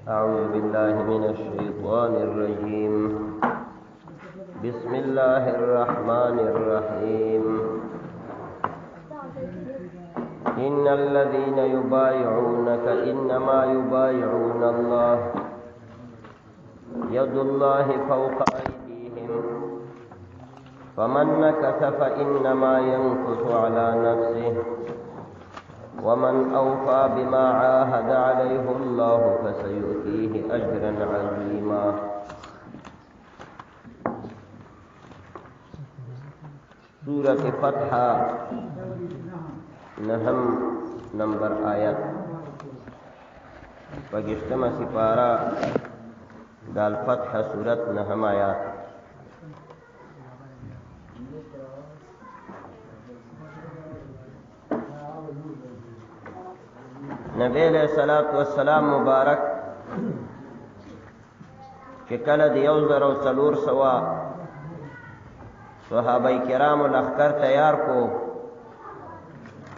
أعوذ بالله من الشيطان الرجيم. بسم الله الرحمن الرحيم. إن الذين يبايعونك إنما يبايعون الله يد الله فوق أيديهم فمن نكث فإنما ينكث على نفسه ومن أوفى بما عاهد عليه الله فسيؤتيه أجرا عظيما. سورة فتح نهم نمبر آیت پگشتم سپارہ دال فتح سورت نهم آیات. نبی علیہ الصلوۃ والسلام مبارک چې کله د 1400 صحابه کرام لخر تیار کو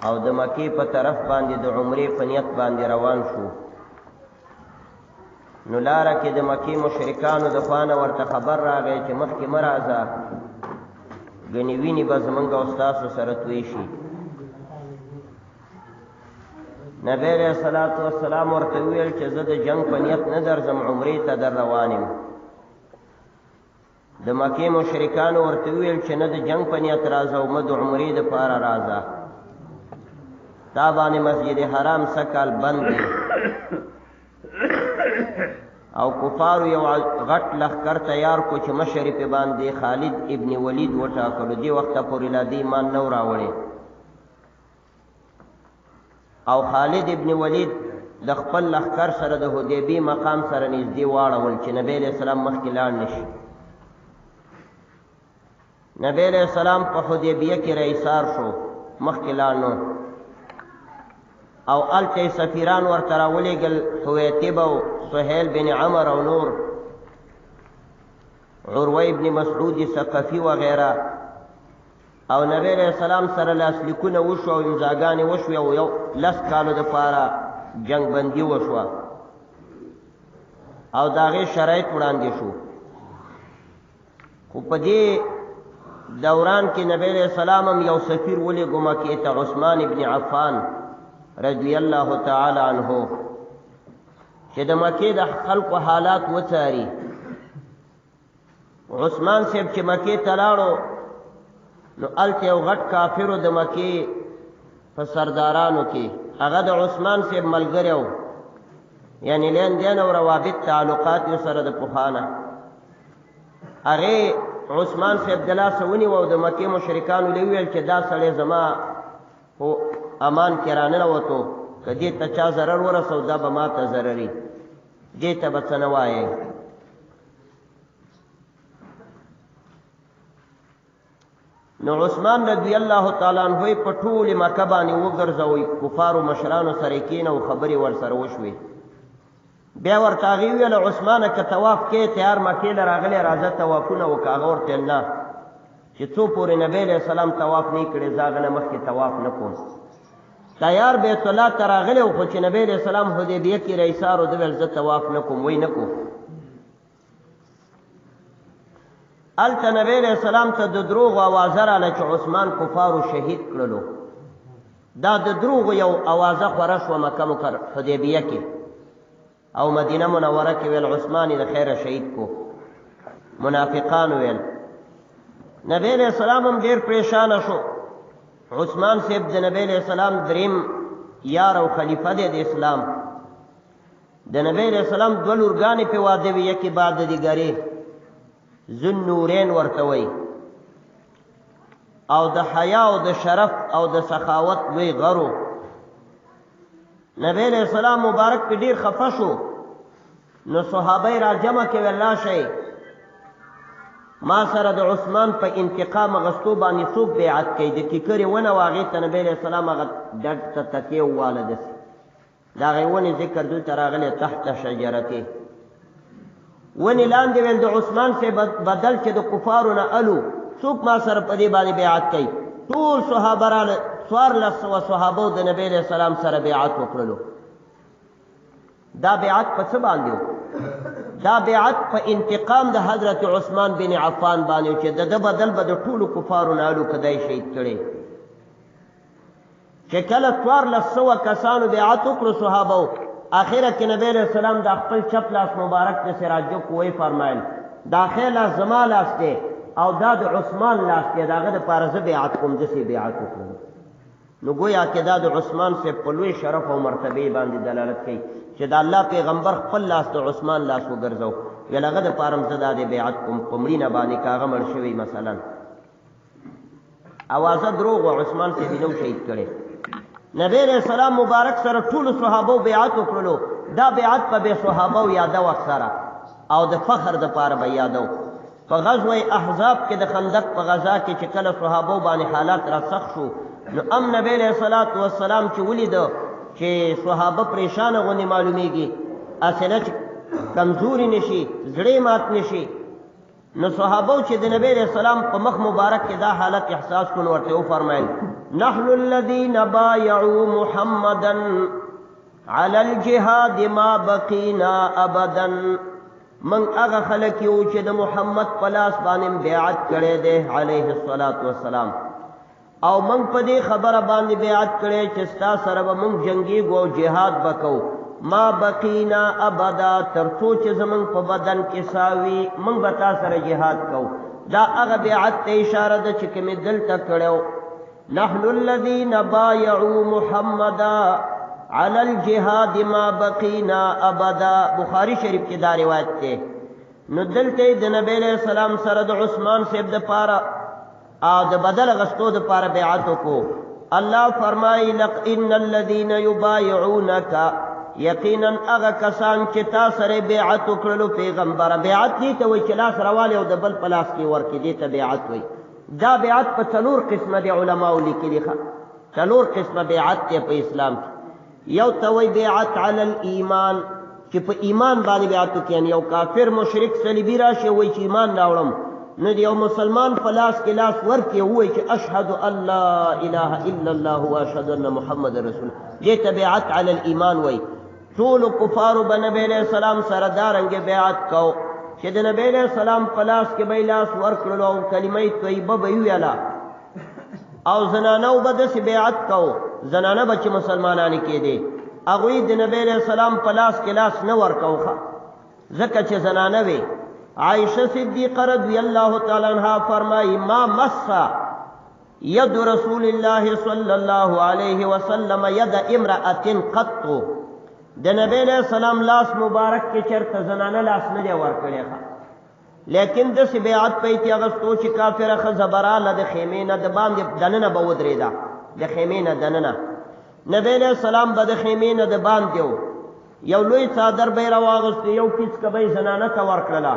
او د مکی په طرف باندې د عمرې په نیت باندې روان شو، نو لاره کې د مکی مشرکانو د خوانه ورته خبر راغی چې مخکې مرازه ګنې ویني به زمونږ او ستاسو سره توی شي. نبی علیہ الصلوۃ والسلام ورته ویل چې زه د جنگ په نیت نه درځم، عمرې ته در روان یم. د مکې مشرکانو ورته ویل چې نه د جنگ په نیت راځه او د عمرې دپاره راځه، دا باندې مسجد حرام سکال بند دی او کفارو یو غټ لښکر تیار کو چې مشر پې باندې خالد ابن ولید وټاکلو. دې وخته پورې لا دې ایمان نه و راوړی او خالد ابن ولید د خپل لښکر سره د حدیبی مقام سره نږدې واړول چې نبی علیہ السلام مخکې لاړ نشي. نبی علیہ السلام په حدیبیه کې رئیسار شو، مخکې لاړ نو، او هلته یې سفیران ورته راولېږل، حویتب او سهیل بن عمر او نور، عروه ابن مسعود ثقفي وغیره. او نبی علیہ السلام سره لاسلیکونه وشو او امضاګانې وشوې او یو 10 کالو دپاره جنگ بندي وشوه او د هغې شرایط وړاندې شو. خو په دې دوران کې نبی علیہ السلام هم یو سفیر ولېږو مکې ته، عثمان ابن عفان رضی الله تعالی عنه، چې د مکې د خلقو حالات وڅاري. عثمان صاحب چې مکې ته لاړو نو هلته یو غټ کافرو د مکې په سردارانو کې هغه د عثمان صاحب ملګری و، یعنې لین دین او روابط تعلقات یې سره د پخوانه. هغې عثمان صاحب د لاسه ونیو او د مکې مشرکانو له وویل چې دا سړی زما په امان کې راننوتو، که دې ته چا ضرر ورسو دا به ما ته ضرري، دې ته به څه نه وایې. نو عثمان رضی الله تعالی عنہ په ټولې مکه باندې وګرځوئ، کفارو مشرانو سره کېنه او خبرې ورسره وشوې. بیا ورته هغې وویل عثمانه که طواف کې تیار مکې له راغلی راځه طوافونه وکړه. هغه ورته ویل نه، چې څو پورې نبی علیہ السلام طواف نه کړی زه هغه نه مخکې طواف نه کوم. تیار بیت الله ته راغلی و، خو چې نبی علیہ السلام حدیبیه کې رئیسار و، ده ویل زه طواف نه کوم، وی نه کوم. هلته نبی علیہ السلام ته د دروغو اوازه راله چې عثمان کفارو شهید کړلو. دا د دروغو یو اوازه خوره شوه مکه حدیبیه کې او مدینه منوره کې ویل عثمان یې د خیره شهید کو. منافقان ویل. نبی علیہ السلام هم ډېر پریشانه شو. عثمان صاحب د نبی علیہ السلام دریم یار او خلیفه دی د اسلام. د نبی علیہ السلام 2 لورګانې پې واده وي، یکې بعد د دیګرې ذوالنورین ورته وی، او د حیا او د شرف او د سخاوت لوی غرو. نبی علیہ السلام مبارک پې ډېر خفه شو. نو صحابه را جمع کې ویل راشئ ما سره د عثمان په انتقام اخیستو باندې څوک بیعت کوي. د کیکرې ونه و هغې ته نبی علیہ السلام هغه ډډ ته تکیې وواله داسې د هغې ونې ذکر دلته راغلی تحت شجرتې ونې لاندې ویل د عثمان سے بدل چې د کفارو نه الو څوک ما سره په دې باندې بیعت کوي. ټول صحابه راله 1400 صحابو د نبی علیہ السلام سره بیعت وکړلو. دا بیعت په څه باندې و؟ دا بیعت په انتقام د حضرت عثمان بن عفان باندې چې د ده بدل به د ټولو کفارو نه الو کدی شهید کړی. چې کله 1400 کسانو بیعت وکړو صحابو، آخره کې نبی علیہ السلام د خپل چپ لاس مبارک ته سراجو کوی فرمایل دا خیر لاس زما لاس دی او دا د عثمان لاس دی، د هغه دپاره زه بیعت کوم، داسې بیعت وکړو. نو گویا کې دا د عثمان صاحب په لوی شرف او مرتبې باندې دلالت کوي چې د الله پیغمبر خپل لاس د عثمان لاس وګرځو، ویل هغه دپاره هم زه دا د بیعت کوم په مړینه باندې که هغه مړ شوی مثلا. اوازه دروغ و، عثمان صاحب یې نو شهید کړی. نبی علیہ السلام مبارک سره ټولو صحابو بیعت وکړلو. دا بیعت په بې صحابو یادو اکثره او د فخر دپاره به یادو. په غزوه احزاب کې د خندق په غزا کې چې کله صحابو باندې حالات را سخت شو، نو نبی علیہ السلام چې ولیده چې صحابه پریشانه غوندې معلومیږي، اسنه چې کمزوري نشي، زړه مات نشي، نو صحابو چې د نبی علیہ السلام په مخ مبارک کې دا حالت احساس کړو، ورته وفرمایل نحن الذين بايعوا محمدا على الجهاد ما بقينا ابدا. من هغه خلک یو چې د محمد په لاس باندې بیعت کړی دی علیه الصلاة والسلام، او من په دې خبره باندې بیعت کړی چې ستا سره به موږ جنګیږو او جهاد بکو ما بقینا ابدا، تر څو چې زموږ په بدن کې ساوي موږ به تا سره جهاد کوو. دا هغه بیعت ته اشاره ده چې کومې دلته کړی. نحن الذين بايعوا محمدا على الجهاد ما بقينا ابدا. بخاری شریف کې دا روایت ده. نو دلته د نبی علیہ السلام سره د عثمان صاحب د پاره او د بدل غستو د پاره بیعت وکړو. الله فرمایي ان الذين يبايعونك، یقینا هغه کسان چې تا سره بیعت وکړلو پیغمبر. بیعت دې ته وایي چې لاس راوالی او د بل په لاس کې ورکړي، دې ته بیعت وایي. دا بیعت په 4 قسمه د علماو لیکلي ښه 4 قسمه بیعت دی په اسلام کې. یو ته وایي بیعت علی الایمان، چې په ایمان باندې بیعت وکړي، یعنې یو کافر مشرک صلیبي راشي وایي چې ایمان راوړم، نو د یو مسلمان په لاس کې لاس ورکړي ووایي چې اشهد ان لا اله الا الله واشهد ان محمد رسول الله، دې ته بیعت علی الایمان وایي. ټولو کفارو به نبی علیہ السلام سره دارنګې بیعت کو چې د نبی علیہ السلام په لاس کې به لاس ورکړلو او کلمه طیبه به یې ویله، او زنانو به داسې بیعت کو، زنانه به چې مسلمانانې کېدې هغوی د نبی علیہ السلام په لاس کې لاس نه ورکوخه، ځکه چې زنانه وې. عائشه صدیقه رضی الله تعالی عنها فرمایي ما مس ید رسول الله صلی الله علیه وسلم ید امرأة قط. د نبی علیہ السلام لاس مبارک کې چرته زنانه لاس نه دی ورکړی ښه، لیکن داسې بیعت په یې اغوستو چې کافره ښځه به راله د خیمې نه د باندې دننه به ودرېده، د خیمې نه دننه. نبی علیہ السلام به د خیمې نه د باندې و، یو لوی څادر به یې راواغوستو، یو پیڅکه به یې زنانه ته ورکړله،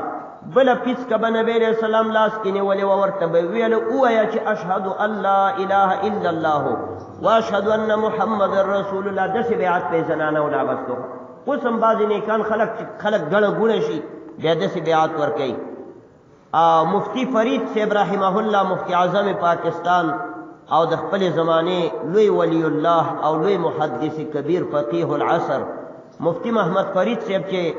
بله پیڅکه به نبی علیہ السلام لاس کې نیولې وه، ورته به ویله ووایه چې اشهد ان لا اله الا الله واشهد ان محمد رسول الله. داسې بیعت به یې زنانه وله اغوستو. اوس هم بعضې نیکان خلک ګڼه ګوڼه شي بیا داسې بیعت ورکوي. مفتی فرید صاحب رحمه الله، مفتی اعظم پاکستان او د خپلې زمانې لوی ولی الله او لوی محدث کبیر فقیه العصر مفتی محمد فرید صاحب چې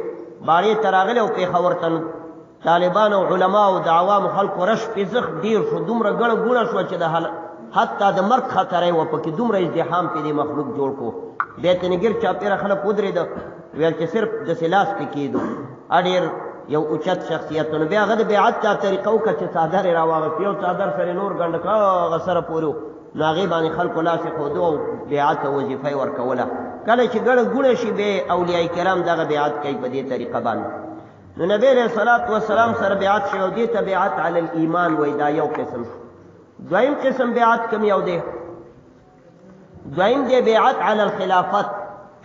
باړې ته راغلی او پېښور ته طالبان او علما او د عوامو خلکو رش پېزخ ډېر شو، دومره ګڼه ګوڼه شوه چې د حتی د مرګ خطره یې وه پکې، دومره ازدحام پې دې مخلوق جوړ کړو. بیا ترې ګیر چاپېره خلک ودرېده، ویل چې صرف داسې لاس پې کېدو، ډېر یو اوچت شخصیتونه. بیا هغه د بیعت چا طریقه وکړه چې څادر یې راواغست، یو څادر سره نور ګنډه کړه هغه سره پورې و، نو هغې باندې خلکو لاس یې ښودو او بیعت او وظیفه یې ورکوله. کله چې ګڼه ګوڼه شي بیا اولیاء کرام دغه بیعت کوي په دې طریقه باندې. نو نبی علیہ الصلاة والسلام سره بیعت شوی او دې ته بیعت علی الایمان وایي. دا یو قسم. دویم قسم بیعت کوم یو دی؟ دویم دی بیعت علی الخلافت،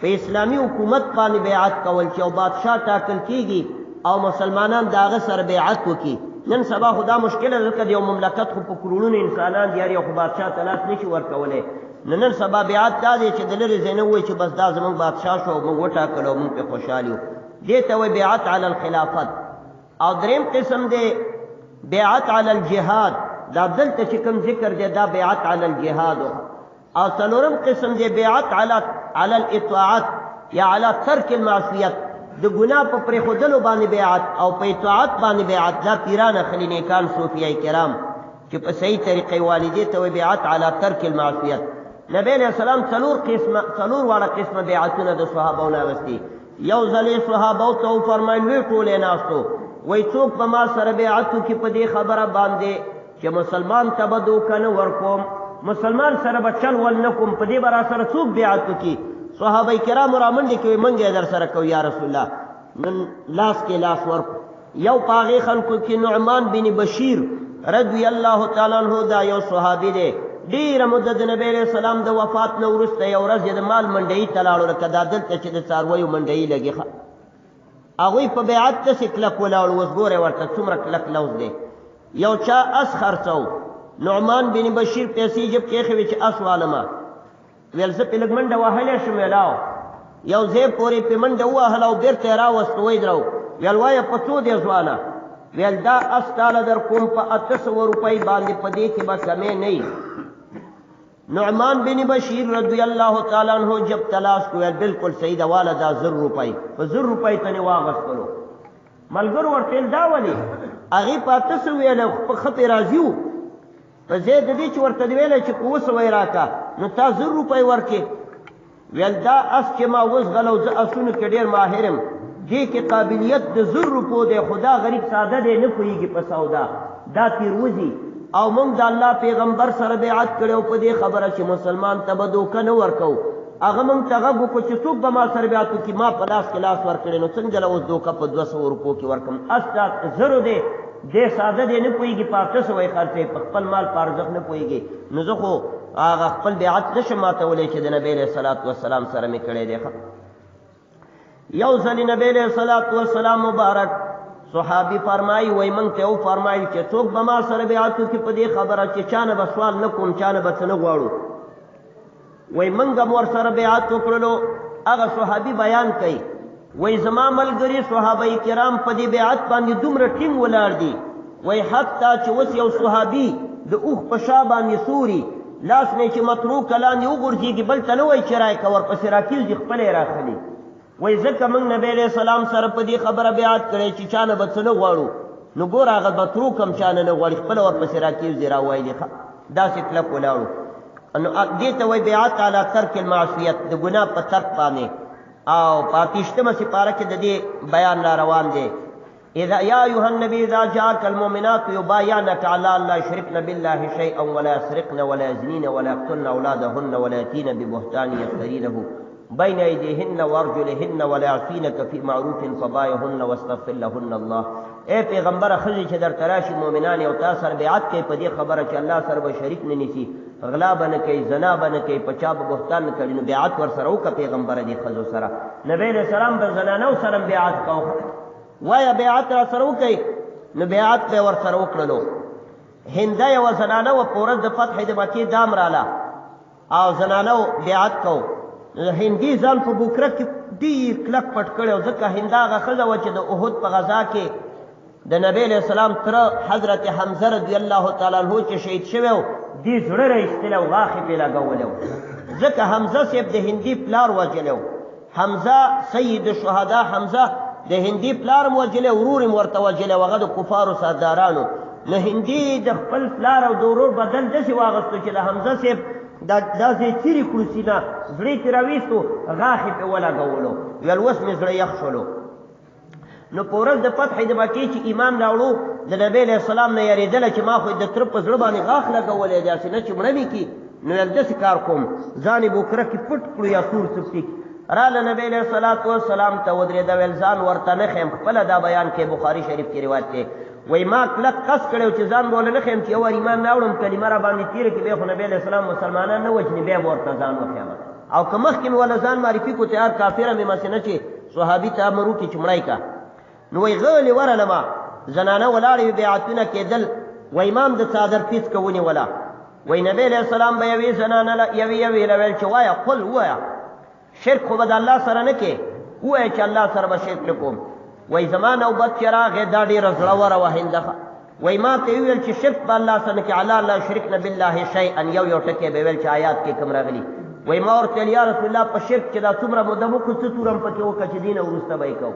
په اسلامي حکومت باندې بیعت کول چې یو بادشاه ټاکل کېږي او مسلمانان د هغه سره بیعت وکړي. نن سبا خو دا مشکله ده، ځکه د یو مملکت خو په کروڑونو انسانان دي، هر یو خو بادشاه ته لاس نشي ورکولی. نن سبا بیعت دا دی چې د لرې ځای نه ووایي چې بس دا زموږ بادشاه شو او موږ وټاکلو او موږ پرې خوشحال یو، دې ته وایي بیعت علی الخلافت. او دریم قسم دی بیعت علی الجهاد، دا دلته چې کوم ذکر دی دا بیعت علی الجهاد. او څلورم قسم دی بیعت علی الاطاعت، یا علی ترک المعصیت د ګناه په پرېښودلو باندې بیعت او په اطاعت باندې بیعت دا پیران اخلي نیکان صوفیای کرام چې په صحیح طریقې والدې ته وایي بیعت علی ترک المعصیت. نبی علیہ السلام څلور واړه قسمه بیعتونه د صحابو نه اخیستي. یو ځل یې صحابو ته وفرمایل وی ټولې ناستو وایي څوک به ما سره بیعت وکړي په دې خبره باندې چې مسلمان ته به دوکه نه ورکوم، مسلمان سره به چل ول نه کوم، په دې به را سره څوک بیعت وکړي؟ صحابه کرامو را منډې کوي موږ یې در سره کوو یا رسول الله. نن لاس کې لاس ورکو. یو په هغې خلکو کې نعمان بن بشیر رضی الله تعالی عنه دا یو صحابي دی. ډېره مده د نبی علیه السلام د وفات نه وروسته یو ورځ یې د مال منډیي ته لاړو لکه دا دلته چې د څارویو منډیي لګي هغوی په بیعت داسې کلک ولاړو. اوس ګورئ ورته څومره کلک لوز دی. یو چا اس خرڅو، نعمان بن بشیر پیسې جب کې ایښې وې چې اس والمه. ویل زه پې لږ منډه وهلی شم. ویلاو یو ځای پورې پې منډه ووهله او بېرته یې راوست وی درو. ویل وایه په څو دی ځوانه؟ ویل دا اس تاله در کوم په 800 روپۍ باندې، په دې کې به کمې نه وي. نعمان بن بشیر رضی الله تعالی عنہ جب تلاش کو ویل بالکل صحیح ده واله دا 1000 روپۍ، په 1000 روپۍ ته یې واغستلو. ملګرو ورته ویل دا ولې؟ هغې په 800 ویله په ښه پې راضي وو. په ځای د دې چې ورته ویلی چې په 200 یې راکړه نو تا 1000 روپۍ ورکې. ویل دا اس چې ما وزغلو زه اسونو کې ډېر ماهر یم، دې کې قابلیت د 1000 روپو دی، خو دا غریب ساده دی نه پوهېږي په سودا، دا تېروځي. او موږ د الله پیغمبر سره بیعت کړی او په دې خبره چې مسلمان ته به دوکه نه ورکوو. هغه موږ ته غږ وکړو چې څوک به ما سره بیعت وکړي، ما په لاس کې لاس ورکړی نو څنګه له اوس دوکه په 200 روپو کې ورکړم؟ اس دا 1000 دی، دې ساده دی نه پوهېږي، په 800 یې خرڅوي، په خپل مال په ارزښت نه پوهېږي. نو زه خو هغه خپل بیعت نشم ماتولی چې د نبی علیه الصلاة والسلام سره مې کړی دی. یو ځل نبی علیه الصلاة والسلام مبارک صحابي فرمایي وایي موږ ته وفرمایل چې څوک به ما سره بیعت وکړي په دې خبره چې چا نه به سوال نه کوم، چا نه به څه نه غواړو. وایي موږ هم ورسره بیعت وکړلو. هغه صحابي بیان کوي وایي زما ملګري صحابه کرام په دې بیعت باندې دومره ټینګ ولاړ دي. وایي حتی چې اوس یو صحابي د اوښ په شا باندې سوري لاس نه چې متروکه لاندې وغورځېږي بل ته نه وایي چې رایکه ورپسې راکېږي، خپله یې راخلي. وایي ځکه موږ نبی علیه السلام سره په دې خبره بیعت کړی چې چا نه به څه نه غواړو. نو ګوره هغه متروک هم چا نه نه غواړي، خپله ورپسې راکېږي راوایلي. داسې کلک ولاړو. نو دې ته وایي بیعت علی ترک المعصیت، د ګناه په ترک باندې. او په 28مه سپاره کې د دې بیان را روان دی. اذا یا ایها النبی اذا جاءك المؤمنات یبايعنك على ان لا يشركن بالله شيئا ولا يسرقن ولا يزنين ولا يقتلن اولادهن ولا ياتين ببهتان يفترينه بين أيديهن وارجلهن ولا يعصينك في معروف فبايعهن واستغفر لهن الله. اے پیغمبر خزی چې در تراشی مؤمنان او تا سره بیعت کوي په دې خبره چې الله سره به شریک نه نیسي، غلا به نه کوي، زنا به نه کوي، په چا به بهتان نه کوي، نو بیعت ورسره وکړه پیغمبره دې ښځو سره. نبی علیه السلام به زنانو سره بیعت کوه. وایه بیعت را سره وکړئ. نو بیعت به ورسره وکړلو. هنده یوه زنانه وه په ورځ د فتح د مکې دام راله او زنانو بیعت کو. هندي ځان په بوکره کې ډېر کلک پټ کړی و، ځکه هنده هغه ښځه وه چې د احد په غزا کې د نبی علیه السلام تره حضرت حمزه رضی الله تعالی عنه چې شهید شوی و دې زړه را ایستلی و، غاښې پرې لګولی و، ځکه حمزه صاحب د هندي پلار وژلی و. حمزه سید الشهدا حمزه د هندي پلار م وژلی، ورور یې م ورته وژلی و، هغه د کفارو سردارانو. نو هندي د خپل پلار او د ورور بدل داسې واغستو چې د حمزه صاحب دا ځای څیرې کړو سینه، زړه یې ترې راویستو، غاښ یې پرې ولګولو. ویل اوس مې زړه یخ شولو. نو په ورځ د فتح د مکې چې ایمان راوړو د نبی علیه السلام نه یارېدله چې ما خو د تره په زړه باندې غاښ لګولی دی، هسې نه چې مړه مې کي. نو ویل داسې کار کوم ځان یې بوکره کې پټ کړو یا سور څپټي راله نبی علیه الصلاة والسلام ته ودرېده. ویل ځان ورته نه ښیم، خپله دا بیان کې بخاري شریف کې روایت دی. وای ما کلک قصد کړی چې ځان به ونه نه ښیم چې یو وار ایمان نه اړم کلمه را باندې تېره کړي، بیا خو نبی علیه السلام مسلمانان نه وژني، بیا به ورته ځان وښیم. او که مخکې مې وله ځان معرفي کو تیار کافره مې مسې نه چې صحابي ته امر وکړي چې مړی که. نو وایي غلې ورغلمه، زنانه ولاړې وې بیعتونه کېدل. وایي امام د څادر پیڅکه ونیوله. وایي نبی علیه السلام به یوې زنانه یوې له ویل چې وایه قل ووایه شرک خو به د الله سره نه کې، ووایه چې الله سره به شرک نه کوم. وای زما نوبت چې راغې دا ډېره زړوره وه هنده. وای ما ته یې وویل چې شرک به الله سره نه کې، علی لا یشرکن بالله شیئا، یو ټکی به ویل چې آیات کې کوم راغلي وای ما ورته یا رسول الله په شرک کې دا څومره موده مو څه تورم پکې وکړه چې دین وروسته به یې کوو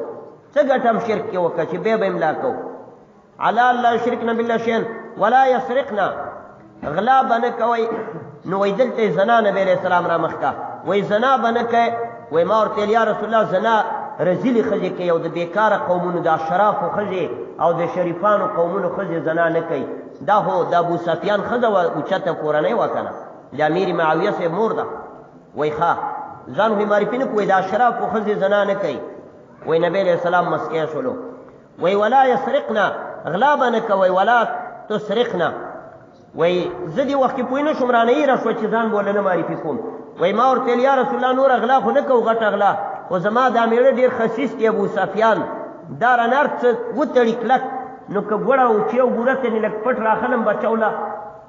څه ګټم شرک کې وکړه چې بیا به املا کوو علی الله یشرکن بالله شیئا ولا یسرقنا غلا به نه کوئ نو وای دلته زنا نبی علیہ السلام را مخکا وای زنا به نه کوئ وای ما ورته یا رسول الله زنا رزیلی خزی کوي او د بیکاره قومونو د اشرافو خزی او د شریفانو قومونو خزی زنا نه کوي دا هو د ابو سفیان خزه و اوچته کورنۍ وکنه د امیر معاویه سه مور ده وای ښا ځان به معرفي نه کوي د اشرافو خزی زنا نه کوي وای نبی علیہ السلام مسکه شلو وای ولا یسرقنا غلا به نه کوي ولا تسرقنا وای زدي وخت پوی نه شم رانه را شو چې ځان بوله نه معرفي کوم وای ما ورته یا رسول الله نور اغلا خو نه کو غټ اغلا او زما دا میړه ډیر خسیس دی ابو سفیان دا رنرڅ وتړی کلک نو که ګوړه او چې وګورته نه لک پټ راخلم بچولا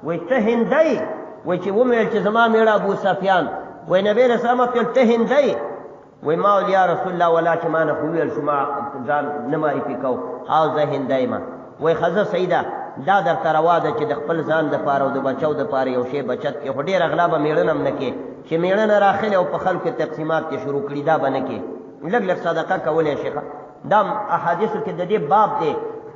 وای ته هندای وای چې ومه چې زما میړه ابو سفیان وای نبی رسول الله ته هندای وای ما یا رسول الله ولا چې ما نه خو ویل شما ځان نه معرفي کو او زه هندای ما وای خزه سیده دا در تروا ده چې د خپل ځان د پاره او د بچو د پاره یو شی بچت کې هډیر اغلا به میړنم نه کې چې میړنه راخله او په خلکو تقسیمات کې شروع کړي دا بنه کې لګ لګ صدقه کولې شيخه دا احادیث کې د دې باب دی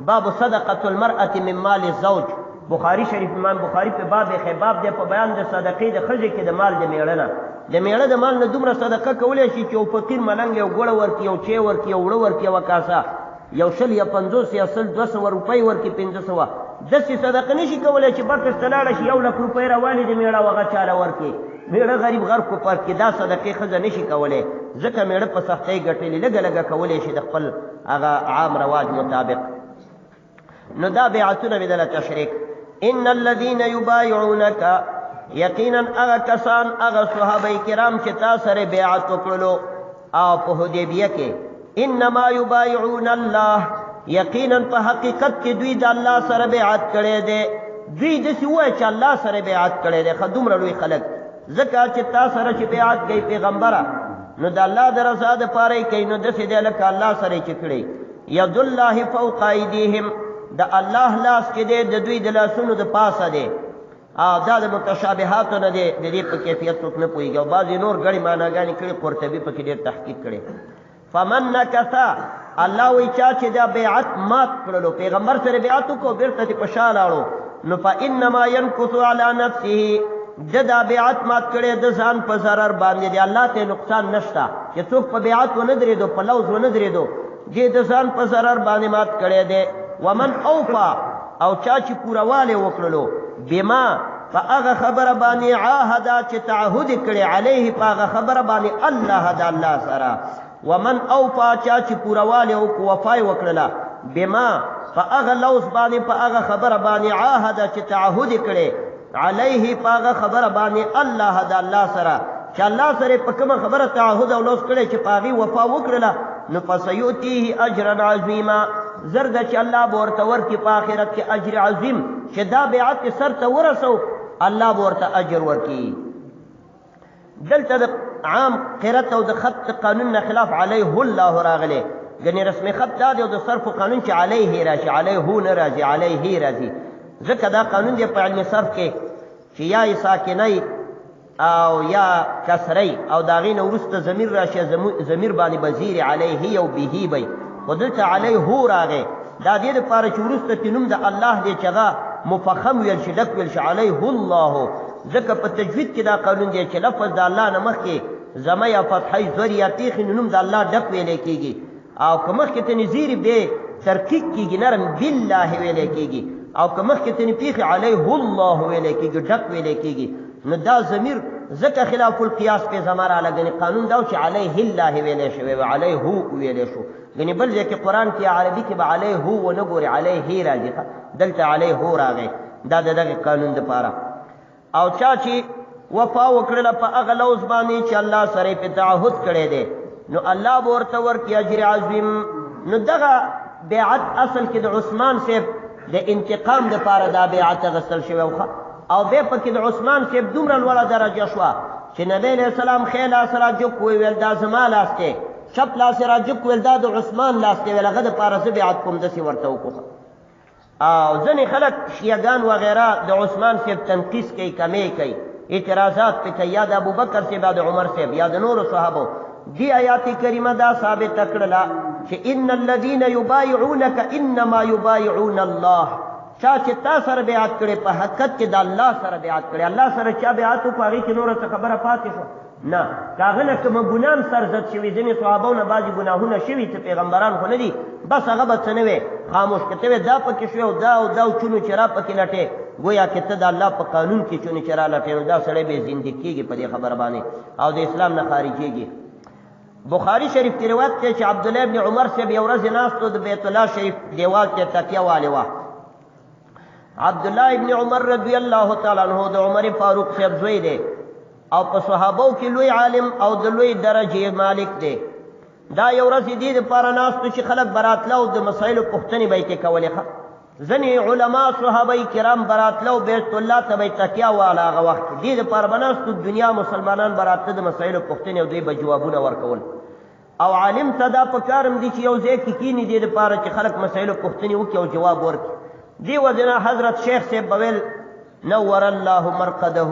باب صدقه المرأه من مال الزوج بخاری شریف امام بخاری په باب خباب دی په بیان د صدقې د خځې کې د مال د میړنه د میړه د مال نه دومره صدقه کولې شي چې او فقیر ملنګ یو ګړه ورکی او چي ورکی او وړه ورکی وکاسا یو شل یا 50 یا 200 روپۍ ورکی 1500 دسې صدقه نشي کولای چې بکس تلاړه شي 1 لک روپۍ راوالي د میړه وغه چاله ورکی میړه غریب غرب کو پر کې دا صدقې خزه نشي کولای ځکه میړه په سختۍ ګټلې لګ لګ کولای شي د خپل هغه عام رواج مطابق نو دا بیعتونه بدله تشریک ان الذين يبايعونك یقینا هغه کسان هغه صحابه کرام چې تاسو سره بیعت وکړلو او په حدیبیه کې انما يبايعون الله یقینا په حقیقت کې دوی د الله سره بیعت کړي دي دوی د سی وای چې الله سره بیعت کړي دي خدوم لوی خلق زکه چې تاسو سره چې بیعت کوي پیغمبره نو د الله د رضا د پاره کوي نو د سی د الله سره چې کړي ید الله فوق ایدیهم د الله لاس کې دي د دوی د لاسونو د پاسه دي او دا د متشابهاتو نه دي د دې په کیفیت څوک نه پوهیږي او بعضې نور غړي معناګانې کړي قرطبي پکې ډېر تحقیق کړي فمن نکثا الله وی چا چې دا بیعت مات کړلو پیغمبر سره بیعت کو بیرته په شا لاړو نو فانما ينكث على نفسه دا بیعت مات کړي د ځان په zarar باندې دی الله ته نقصان نشتا چې څوک په بیعت ونه درېدو په لوز ونه درېدو دې د ځان په zarar باندې مات کړي دی ومن اوفا او چا چې پورواله وکړلو بما فاغه خبر باندې عهد چې تعهد کړي عليه فاغه خبر باندې الله د الله سره ومن اوفا چا چې پورواله او وفای وکړه بما فاغه لوز باندې فاغه خبر باندې عهد چې تعهد کړي عليه فاغه خبر باندې الله د الله سره چې الله سره په کومه خبره تعهد او لوز کړي چې پاغي وفا وکړه نو فسيؤتيه اجرا عظيما زرد چې الله ورته ورکي په آخرت کې اجر عظیم چې دا بیعت سر ته ورسو الله ورته اجر ورکي دلته د عام قرات او د خط قانون نه خلاف عليه الله راغله غني رسمي خط دا او د صرف قانون چې عليه راشي عليه هو نه راځي عليه راځي ځکه دا قانون دی په علم صرف کې چې یا ساکنای او یا کسری او دا غین ورسته ضمیر راشي ضمیر باندې بزیر عليه او به بي ودلته عليه هو راغه دا دې لپاره چې ورسته تنوم د الله دې چغه مفخم ویل شي لک ویل شي عليه الله ځکه په تجوید کې دا قانون دی چې لفظ د الله نه مخکې زما یا فتحې ذریعہ تیخ نوم د الله ډک ویل کېږي او کومخ کې تنذیر به ترکیب کېږي نرم بالله ویل کېږي او کومخ کې تنفیخ عليه الله ویل کېږي ډک ویل کېږي نو دا ضمیر ځکه خلاف القياس په زماره لګني قانون دا چې عليه الله ویل شوی او عليه هو ویل شو غني بل ځکه قران کې عربي کې به عليه هو و نه ګوري عليه راځي دلته عليه هو راغی دا دغه قانون د پاره او چا چې وفا وکړه په هغه لوز باندې چې الله سره په تعهد کړي دي نو الله ورته ورکي اجر عظیم نو دغه بیعت اصل کې د عثمان صاحب د انتقام د پاره دا بیعت غسل شوی او به پکې د عثمان صاحب دومره لوړه درجه شو چې نبی له سلام خیلا سره جو کوی ول دا زما لاسته شپ لاس را جو کوی دا د عثمان لاسته ولغه د پاره ز بیعت کوم د سی ورته وکړه او ځنې خلک شیعاګان و غیره د عثمان صاحب تنقیس کوي کمی کوي اعتراضات پہ کئی یا د ابوبکر سے یا د عمر سے یا د نور صحابو دی آیات کریمه دا ثابت کړلا چې ان الذين يبايعونك انما يبايعون الله چا چې تا سره بیعت کړي په حقیقت کې د الله سره بیعت کړي الله سره چا بیعت په هغه کې نور څه خبره پاتې شو نه کاغه نه کوم ګنام سرزت شوی ځینې صحابهونه بعضی ګناهونه شوي چې پیغمبران خو نه دي بس هغه به څه نه وي خاموش کته دا پکې شو او دا چونو چې را پکې لټې گویا کې ته د الله په قانون کې چونو چې را لټې دا سړی به زندگی کېږي په دې خبره باندې او د اسلام نه خارجيږي بخاری شریف کی روایت ته چې عبد الله ابن عمر سے یو ورځ ناستو د بیت الله شریف دیوال ته تکیه والے وا عبد الله ابن عمر رضی الله تعالی عنہ د عمر فاروق سے زوی دی او په صحابو کې لوی عالم او د لوی درجه مالک دی دا یو ورځ دی د پاره ناستو چې خلک براتلو د مسائل پوښتنې به کې کولې ځنی علما صحابه کرام براتلو بیت الله ته به تکیه والا هغه وخت دی د پاره بناستو دنیا مسلمانان براتله د مسائل پوښتنې او دوی به جوابونه ورکول او عالم تدا پکارم دي چې یو ځای کې کینی دي د پاره چې خلک مسائل پوښتنې وکړي او جواب ورکړي دی وجنا حضرت شیخ سے بویل نور الله مرقده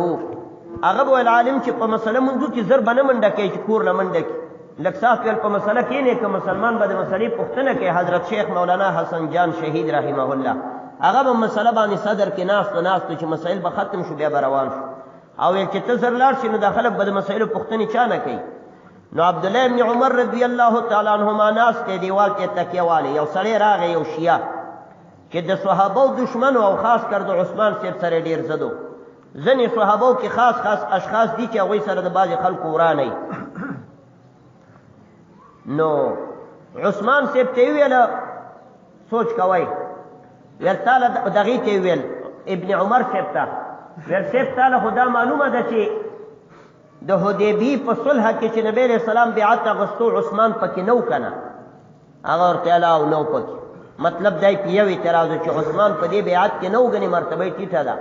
هغه ویل عالم چې په مسله منځو کې زر بنه منډه کوي چې کور نه منډه کوي لکه صاحب په مسله کې نه کوم مسلمان به د مسلې پوښتنه کوي حضرت شیخ مولانا حسن جان شهید رحمه الله هغه به مسله باندې صدر کې ناست چې مسائل به ختم شو بیا به روان شو او چې ته زر لاړ شي نو د خلک به د مسایلو پوښتنې چا نه کوي نو عبد الله ابن عمر رضی الله تعالی عنهما ناس ته دیوال ته تکیه والی یو سړی راغی یو شیعه چې د صحابو دشمن او خاص کر د عثمان سره سره ډیر زدو ځنې صحابو کې خاص اشخاص دي چې هغه سره د باز خلکو ورانه نو عثمان سره ته ویل سوچ کوي ورتاله دغه ته ویل ابن عمر سره ته ورته خدا معلومه ده چې د حدیبی په صلح کې چې نبی رسول الله بیعت غوښتو عثمان پکې نو کنه هغه ورته لا نو پکې مطلب دای په یو اعتراض چې عثمان په دې بیعت کې نو غني مرتبه ټیټه ده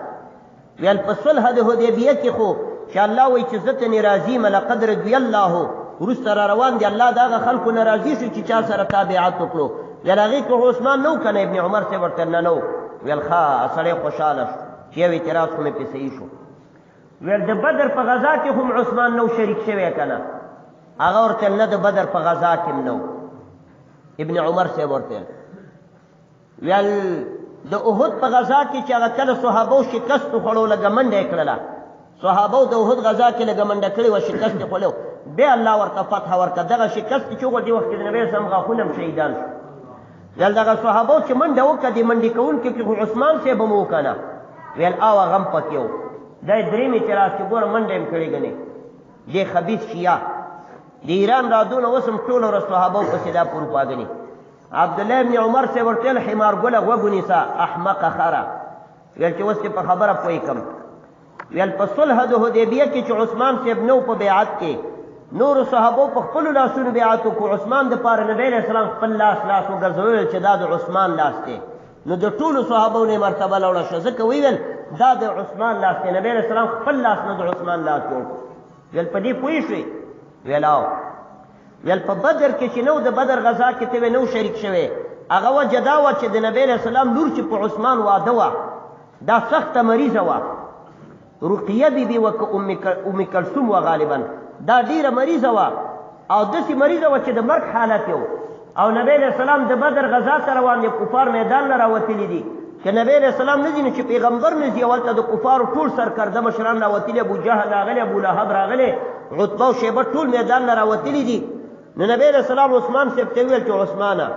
ویل په صلح د حدیبیه کې خو چې الله وایي چې عزت ناراضی ملقد رضی الله ورسره روان دی الله دا خلکو ناراضی شو چې چا سره تابعات وکړو ویل هغه کې عثمان نو کنه ابن عمر سے ورته نو ویل ښا سړی خوشاله چې یو اعتراض کوم په صحیح شو ویل د بدر په غزا کې هم عثمان نو شریک شوی کنه هغه ورته نه د بدر په غزا کې نو ابن عمر سے ورته ویل د احد په غزا کې چې هغه کله صحابو شکست خوړو لګمنډه کړله صحابو د احد غزا کې لګمنډه کړې و شکست خوړو به الله ورته فتح ورکړه دغه شکست چې وګړي وخت کې نبی سم غاخونم شهیدان شو یل دغه صحابو چې منډه وکړي منډي کول کې عثمان سے بمو کنه ویل او غم پکيو دای درې می اعتراض چې ګور منډه هم کړی غني دې خبيث شیا د ایران رادونه وسم ټول ور صحابو په صدا پور پاګني عبد الله ابن عمر سے ورته حمار ګله وګونی سا احمق خرا ویل چې وسته په خبره پوي کم ویل په صلح د حدیبیه کې چې عثمان سے نو په بیعت کې نور صحابو په خپل لاسونو بیعت کو عثمان د پاره نبی رسول الله خپل لاس وګرځول چې دا د عثمان لاس دی نو د ټولو صحابو نه مرتبه لوړه شو ځکه ویل دا د عثمان لاس دی نبی رسول الله خپل لاس نه د عثمان لاس جوړ ویل په دې پوي شي ویلاو ویل په بدر کې چې نو د بدر غزا کې ته نو شریک شوه هغه وجدا و چې د نبی رسول الله نور چې په عثمان واده و دا سخت مریضه و رقیه بی و ام کلثوم و غالبا دا ډیره مریضه و او دسی مریضه و چې د مرګ حالت یو او نبی رسول الله د بدر غزا ته روان دي کفار میدان نه راوتلی دي چې نبی رسول الله نه دي چې پیغمبر نه دی ولته د کفار ټول سرکرده مشران راوتلی ابو جهل راغلی ابو لهب راغلی عتبه او شیبه ټول میدان نه راوتلی دي نو نبی رسول الله عثمان سے ته ویل چې عثمانه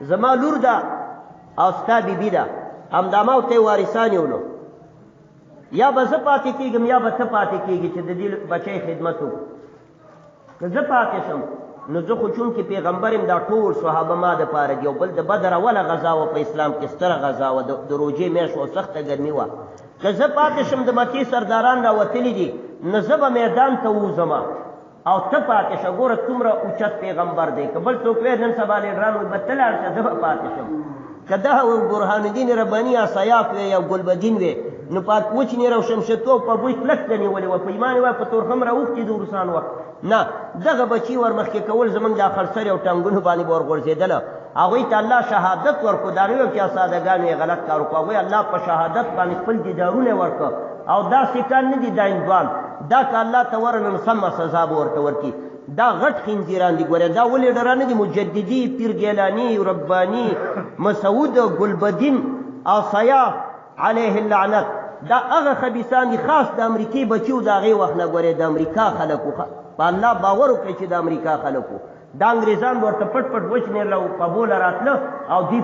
زما لور ده او ستا بیبي ده همدامه ته وارثان یو نو یا به زه پاتې کېږم یا به ته پاتې کېږي چې د دې بچی خدمت وکړو که زه پاتې شم نو زه خو چونکې پیغمبر یم دا ټول صحابه ما دپاره دي او بل د بدر اوله غذا وه په اسلام کې ستره غذا وه د روژې میاشت وه سخته ګرمي وه که زه پاتې شم د مکې سرداران راوتلي دي نو زه به میدان ته ووځم او ته پاتې شه ګوره څومره اوچت پیغمبر دی که بل څوک وی نن سبا لیډران وایي به ته لاړ شه زه به پاتې شم که ده برهان الدین رباني یا سیاف وی یا ګلبدین وی نو پات وچنی رو شمشتو په بوی کلک دنی ولی و په ایمان و په تورخم را وختي د روسان وخت نه دغه بچی ور مخکې کول زمونږ د خلسر او ټنګونو باندې ور غورځیدل هغه ته الله شهادت ورکو دا یو چې سادهګانو غلط کار وکړي الله په شهادت باندې خپل دیدارونه ورکو او دا سیکان نه دي دا هندوان دا که الله ته ورنن سمه سزا به ورته ورکړي دا غټ خنزیران دي ګوره دا ولې ډران نه دي مجددي پیر ګیلاني رباني مسعود ګلبدین او سیاف علیه اللعنت دا هغه خبیثان دي خاص د امریکې بچي د هغې وخت نه ګورې د امریکا خلکو په الله باور وکړئ چې د امریکا خلکو دا انګریزان ورته پټ پټ وچنېرله په بوله راتله او دوی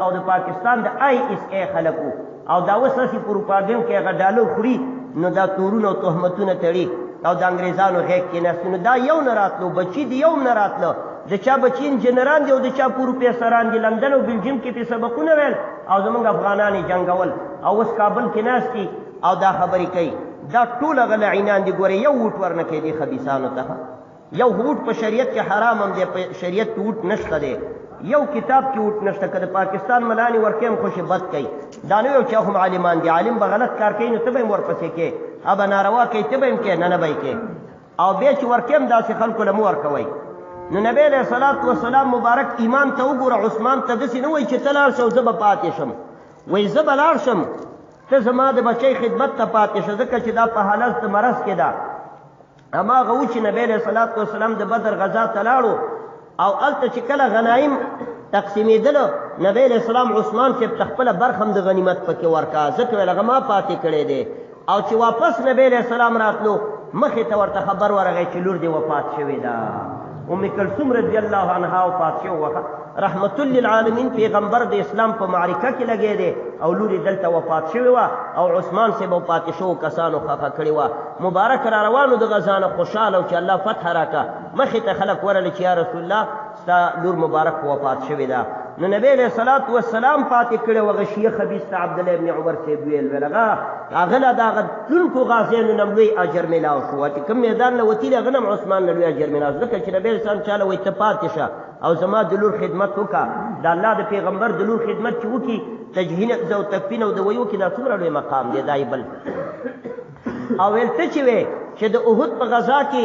او د پاکستان د آی اس ای خلکو او دا اوس هسې پروپاګنډ کې هغه ډالو خوري نو دا تورونه او تهمتونه تړي او د انګریزانو غیږ کې ناست نو دا یو نه راتلو بچي دي یو نه راتله د چا بچي انجنران دي او د چا پروفیسران دي لندن او بلجیم کې پې سبقونه ویل او زمونږ افغانان یې جنګول او اوس کابل کې ناست دي او دا خبرې کوي دا ټول هغه لعینان دي ګورې یو ووټ ورنه کوي دې خبیثانو ته یو ووټ په شریعت کې حرام هم دی په شریعت کې ووټ نشته دی یو کتاب کې ووټ نشته که د پاکستان ملانې ورکوي هم خوش بد کوي دا نه یو چې هم عالمان دي عالم به غلط کار کوي نو ته به هم ورپسې کوې ابه ناروا کوي ته به هم کوې نه به یې کوې او بیا چې ورکوي هم داسې خلکو له مه ورکوئ نو نبی علیه الصلاة والسلام مبارک ایمان ته وګوره عثمان ته داسې نه وایي چې ته لاړ شه او زه به پاتې شم وایي زه به لاړ شم ته زما د بچی خدمت ته پاتې شه ځکه چې دا په حالت د مرض کې ده هماغه و چې نبی علیه الصلاة والسلام د بدر غزا ته لاړو او هلته چې کله غنایم تقسیمېدله نبی علیه السلام عثمان صاحب ته خپله برخه هم د غنیمت پکې ورکړه ځکه ویل هغه ما پاتې کړی دی او چې واپس نبی علیه السلام راتلو مخې ته ورته خبر ورغی چې لور دې وفات شوې ده ام کلثوم رضی الله عنها وفات شوې وه رحمت للعالمین پیغمبر د اسلام په معرکه کې لګی دی او لور یې دلته وفات شوې وه او عثمان صاحب او پاتې شوو کسانو خفه کړې وه مبارک را روانو د غزا نه خوشحاله و چې الله فتح راکړه مخې ته خلک ورله چې یا رسول الله ستا لور مبارک وفات شوې ده نو نبی علیه الصلاة والسلام پاتې کړی و هغه شیه خبیث ته عبدالله ابن عمر صاحب ویل هغه له د هغه تلونکو غازیانو نه لوی اجر میلاو شو چې کوم میدان نه وتلي هغه نه هم عثمان نه لوی اجر میلاو شو ځکه چې نبی علیه السلام چاله وایي ته پاتې شه او زما د لور خدمت وکړه د الله د پیغمبر د لور خدمت چې وکړي تجهیز او تکفین او دوی وکړي دا څومره لوی مقام دی دا بل او ویل ته چې وې چې د احد په غزا کې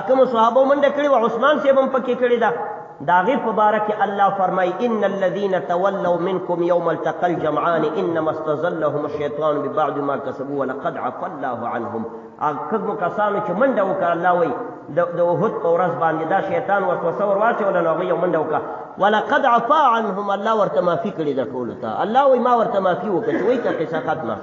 کومو صحابو منډه کړې وه عثمان صاحب هم پکې کړې ده د هغې په باره کې الله فرمایي ان الذین تولوا منکم یوم التقى الجمعان انما استزلهم الشیطان ببعض ما کسبوا ولقد عفى الله عنهم کومو کسانو چې منډه وکړه الله وایي د احد په ورځ باندې دا شیطان وسوسه ور واچوله نو هغوی یو منډه وکړه ولقد عفا عنهم الله ورته معافي کړې ده ټولو ته الله وایي ما ورته معافي وکړه چې وایي که قصه ختمه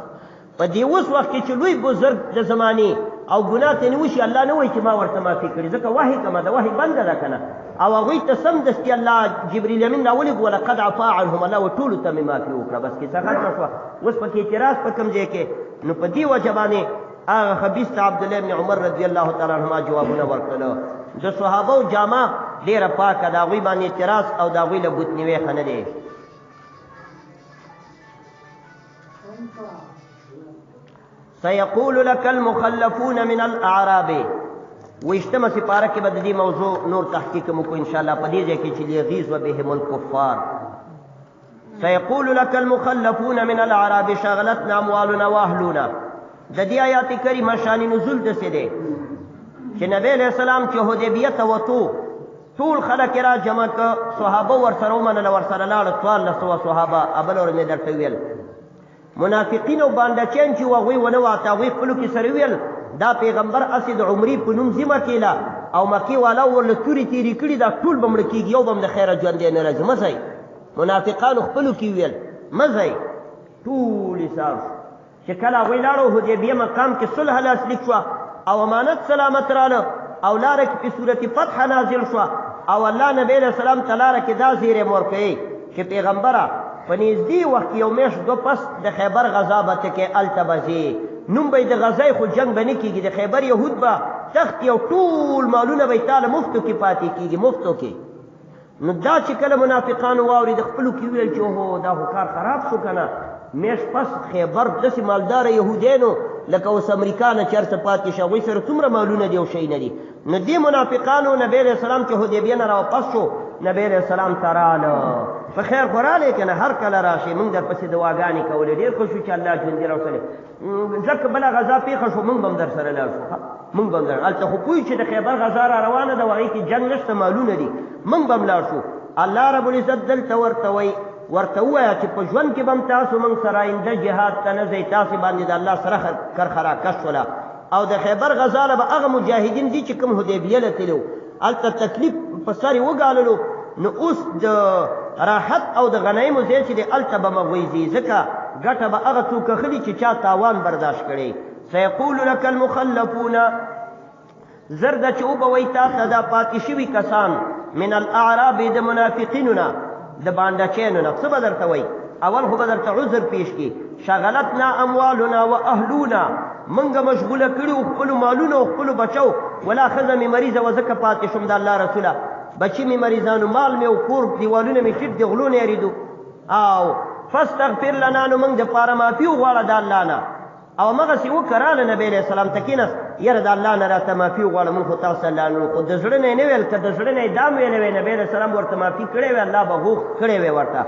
په دې اوس وخت کې چې لوی بزرګ د زمانې او ګناه ته نیوشي الله نه وایي چې ما ورته معافي کړي ځکه وحي کمه ده وحي بنده ده که نه او هغوی ته سمدستي الله جبریل امین راولېږ ولقد عفا عنهم الله و ټولو ته مې معافي وکړه بس کیسه ختمه شوه اوس پکې اعتراض په کوم ځای کې نو په دې وجه باندې هغه خبیث ته عبدالله ابن عمر رضی الله تعالی عنهما جوابونه ورکړله د صحابو جامه ډېره پاکه د هغوی باندې اعتراض او د هغوی له ګوتنیوی ښه نه دی سيقول لك المخلفون من الاعراب واشتمه سپاره کې به د دې موضوع نور تحقیق مو ان شاء الله په دې ځای کې چې لیغیظ وبهم الكفار سيقول لك المخلفون من الاعراب شغلتنا اموالنا واهلنا د دې آیات کریمه شان نزول د څه دی چې نبی علیہ السلام چې حدیبیه ته وتو ټول خلک را جمع کړه صحابه ورسره ومنله ورسره لاړه 1400 صحابه ابل ور مې درته ویل منافقین او باندچیان چې هغوی ونه واته هغوی خپلو کې سره ویل دا پیغمبر اسې د عمرې په نوم ذمه کېله او مکې والا ورله تورې تېرې کړي دا ټول به مړه کېږي یو به هم د خیره ژوندی نه راځي مه ځئ منافقانو خپلو کې ویل مه ځئ ټول حساب چې کله هغوی لاړو حدیبیه مقام کې صلح لاسلیک شوه او امانت سلامت راله او لاره کې په صورت فتح نازل شوه او الله نبی علیه السلام ته لاره کې دا زیری ورکوي چې پیغمبره په نږدې وخت کې یو میاشت دو پس د خیبر غزا به ته کې هلته به ځې نوم به یې د غزای خو جنګ به نه کېږي د خیبر یهود به تختې او ټول مالونه به یې تاله مفتو کې پاتې کېږي مفتو کې نو دا چې کله منافقانو واوري د خپلو کې ویل چې هو دا خو کار خراب شو که نه میاشت پس خیبر داسې مالداره یهودیانو لکه اوس امریکا نه چېرته پاتې شي هغوی سره څومره مالونه دي او شی نه دي نو دې منافقانو نبی علیه السلام چې حدیبیه نه راواپس شو نبی علیه السلام ته راله په خیر خو رالی که نه هر کله راشي موږ در پسې دعاګانې کولې ډېر ښه شو چې الله ژوندي راوسلې ځکه بله غذا پېښه شو موږ به هم در سره لاړ شو موږ به هم در هلته خو پوه چې د خیبر غذا را روانه ده و هغې کې جنګ نشته مالونه دي موږ به هم لاړ شو الله رب العزت دلته ورته وایي ورته ووایه چې په ژوند کې به هم تاسو موږ سره آینده جهاد ته نه ځئ، تاسې باندې د الله سره کرښه راکش شوله. او د خیبر غزا له به هغه مجاهدین دي چې کوم حدیبیه له تللي وو، هلته تکلیف په سر یې وګاللو، نو اوس د راحت او د غنایمو ځای چې دی هلته به مغویځي، ځکه ګټه به هغه څوک اخلي چې چا تاوان برداشت کړی. سیقول لک المخلفون، زر ده چې وبوئ تا ته دا پاتې شوي کسان من الاعراب د منافقینو نه، د بانډچینو نه. څه به درته وایي؟ اول خو به درته عذر پیش کړي، شغلتنا اموالنا و اهلونا، منګه مشغوله کړي و خپلو مالونو او خپلو بچو، ولا ښځه مې مریضه وه ځکه پاتې شوم د الله رسوله، بچي مې مریضانو، مال مې او کور دیوالونه مې ټیټ د غلو نه یېرېدو. او فاستغفر لنا، نو موږ دپاره معافي وغواړه د الله نه. او همغسې وکراله نبی علیه السلام ته کېناست، یاره د الله نه راته معافي وغواړه، موږ خو تاسو الله، خو د زړه نه یې نه ویل، که د زړه نه یې دا م ویلی وی نبی علیه السلام ورته معافي کړی وی، الله به غوښ کړی وی ورته،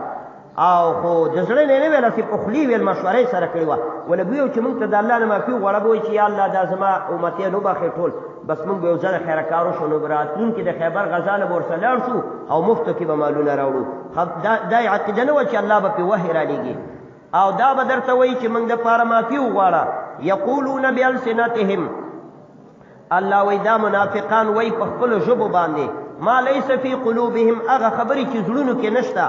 او خو د زړه نه یې نه ویل، هسې په خولې ویل، مشورې سره کړې وه. ولې به ویو چې موږ ته د الله نه معافي وغواړه، به وایي چې یا الله دا زما امتیان وبخې ټول، بس موږ به یو ځله خیره کار وشو، نو به راتلونکي د خیبر غزا نه به ورسره لاړ شو او مفتو کې به مالونه راوړو. دا یې عقیده نه وه چې الله به پرې وحی رالیږي. او دا به درته وایي چې موږ دپاره معافي وغواړه. یقولون بالسنتهم، الله وی دا منافقان وی په خپلو ژبو باندې، ما لیس فی قلوبهم، هغه خبرې چې زړونو کې نشته،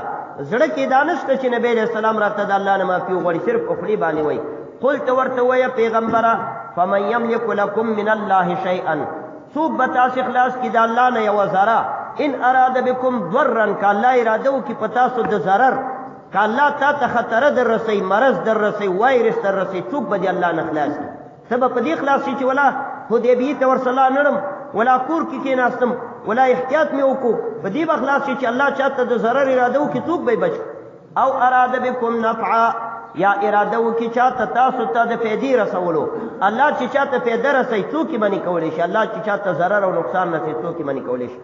زړه کې دا نشته چې نبی علیه السلام راته د الله نه معافي وغواړي، صرف په خولې باندې وی. قلت ورته ویه پیغمبره، فمن یملک لکم من الله شیئا، څوک به تاسې خلاص کړي د الله نه یوه ذره، ان اراد بکم ضرا، که الله اراده وکړي په تاسو د ضرر، که الله تا ته خطره در رسوي، مرض در رسوي، وایرس در رسوي، څوک به د الله نه خلاص کړي؟ ته به په دې خلاص شي چې ولا حدیبیې ته ورسره نړم، ولا کور کې کېناستم، ولا احتیاط مې وکړو، په دې به خلاص شي چې الله چا ته د ضرر اراده وکړي، څوک به یې بچ. او اراده بکم نفعا، یا اراده وکړي چا ته تاسو ته د فایدې رسولو، الله چې چا ته فایده رسوي څوک یې منې کولی شي، الله چې چا ته ضرر او نقصان رسوي څوک یې منې کولی شي.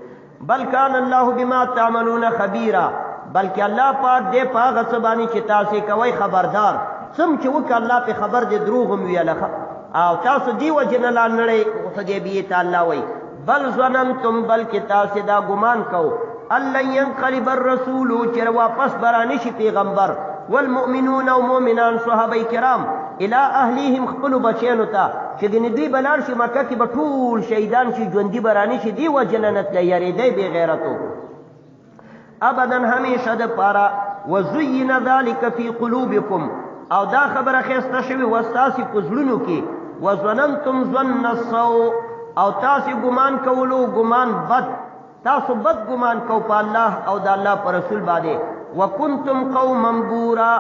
بل کان الله بما تعملون خبیرا، بلکې الله پاک دې په هغه څه باندې چې تاسې کوئ خبردار. څم چې وکړه الله پې خبر دې دروغ هم ویله، او تاسو دې وجې نه لا نړۍ حدیبیې ته الله وایي. بل ظننتم، بلکې تاسې دا ګمان کو، ان لن ینقلب الرسول، چې واپس به رانشي پیغمبر، والمؤمنون او مؤمنان صحابه کرام، الى اهلیهم، خپلو بچیانو ته، چې ګنې دوی به لاړ شي مکه کې به ټول شهیدان شي، ژوندي به رانشي، دې وجې نه نه تللی، یارېدی بې غیرتو ابدا همیشه د پاره. وزین ذلک فی قلوبکم، او دا خبره خیسته شوې وه ستاسې په زړونو کې. وظننتم ظن السوء، او تاسې ګمان کولو ګمان بد، تاسو بد ګمان کو په الله او د الله په رسول باندې. وکنتم قوما بورا،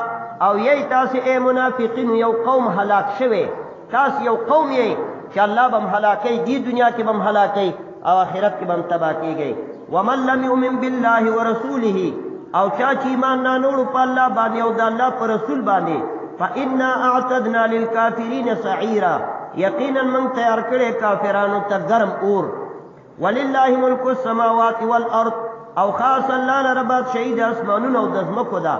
او یی تاسې ای منافقین یو قوم هلاک شوی، تاسې یو قوم یی چې الله به هم هلاکوي، دې دنیا کې به هم هلاکوي او آخرت کې به هم تباه کېږئ. ومن لم یؤمن بالله ورسوله، او چا چې ایمان نه نوړو په الله باندې او د الله په رسول باندې، فإنا اعتدنا للکافرین سعیرا، یقینا من تیار کړی کافرانو ته ګرم اور. ولله ملک السماوات والارض، او خاص الله لره بادشاهي د اسمانونو او د ځمکو ده.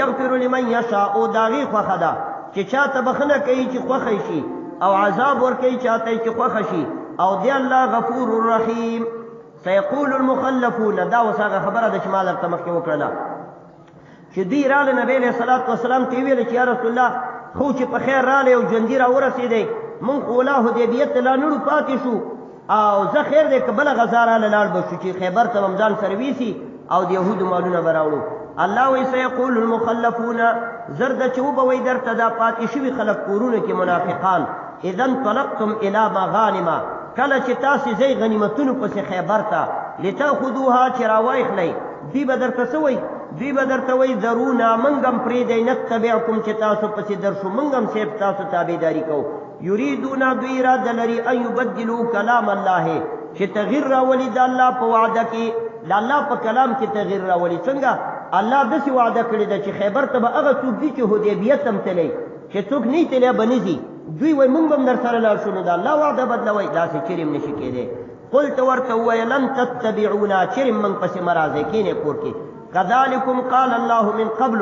یغفر لمن یشاء، او د هغې خوښه ده چې چا ته بخښنه کوي چې خوښه شي، او عذاب ورکوي چا ته چې خوښه شي، او دی الله غفور رحیم. سيقول المخلفون، دا اوس هغه خبره ده چې ما درته مخکې وکړله، چې دوی راله نبی علیه الصلاة وسلام ته یې ویل چې یا رسول الله، خو چې په خیر رالی او ژوندي راورسېدی، مونږ خو ولا حدیبیې ته لا نړو پاتې شو، او زه خیر دی که بله غزا راله لاړ به شو چې خیبر ته به هم ځان سره ویسي او د یهودو مالونه به راوړو. الله وایي سیقول المخلفون، زر ده چې وبوئ درته دا پاتې شوي خلک کورونو کې منافقان، اذا انطلقتم الی مغانمه، کله چې تاسې ځئ غنیمتونو پسې خیبر ته، لتاخذوها، چې راوایخلئ، دوی به درته څه وایي؟ دوی به درته وایي ذرونا، موږ هم پرېږدئ، نتبعکم، چې تاسو پسې درشو، موږ هم صرف تاسو تابعداري کوو. یریدون، دوی اراده لري، ان یبدلوا کلام الله، چې تغییر راولي د الله په وعده کې، د الله په کلام کې تغییر راولي. څنګه؟ الله داسې وعده کړې ده چې خیبر ته به هغه څوک دي چې حدیبیه ته هم تللی، چې څوک نه تللی به نه ځي، دوی وایي موږ به هم در سره لاړ شو، نو د الله وعده بدلوئ، داسې چیرې هم نشي کېدی. قلت ورته ووایه لن تتبعونا، چیرې موږ پسې مه راځئ، کښېنئ کور کې. کذلکم قال الله من قبل،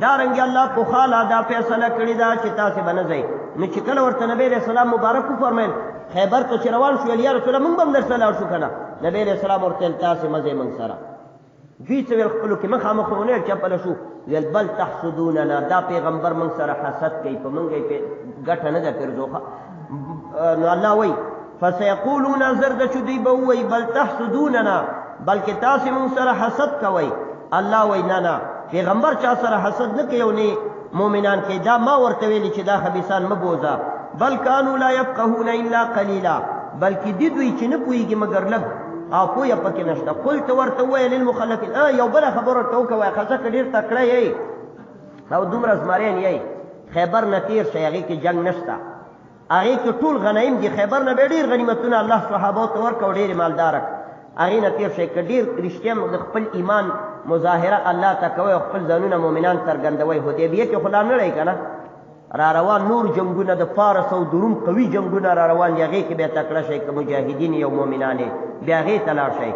دارنګې الله پخوا دا فیصله کړې ده چې تاسې به نه ځئ. نو چې کله ورته نبی علیه السلام مبارک وفرمیل خیبر ته چې روان شو، یا رسول الله موږ به هم در سره لاړ شو که نه؟ نبی علیه السلام ورته ویل تاسې مه ځئ موږ سره. دوی څه ویل خپلو کې مخامخ ونه چپله شو ویل بل تحسدوننا دا پیغمبر موږ سره حسد کوي په موږ یې ګټه نه ده پرځوخه نو الله وایي فسیقولون زرد چې دوی به ووایي بل تحسدوننا بلکې تاسې موږ سره حسد کوئ الله وایي نه نه پیغمبر چا سره حسد نه کوي او نه مؤمنان کې دا ما ورته ویلي چې دا خبیثان مه بوځه بل کانوا لا یفقهون الا قلیلا بلکې دي دوی چې نه پوهېږي مګر لږ او پوهه پکې نشته قلت ورته ووایه للمخلفین یو بله خبره ورته وکوه ښځه که ډېر تکړه یئ او دومره زمریان یئ خیبر نه تېر شئ هغې کې جنګ نشته هغې کې ټول غنایم دي خیبر نه بیا ډېر غنیمتونه الله صحابو ته ورکړه او ډېرې مالداره هغې نه تېر شئ که ډېر رښتیا د خپل ایمان مظاهره الله ته کوئ او خپل ځانونه مؤمنان څرګندوئ حدیبیه کې خو لا نړی که نه را روان نور جنگونه د فارس او د روم قوي جنگونه را روان دي هغې کې بیا تکړه شئ که مجاهدین یو مؤمنان بیا هغې ته لاړ شئ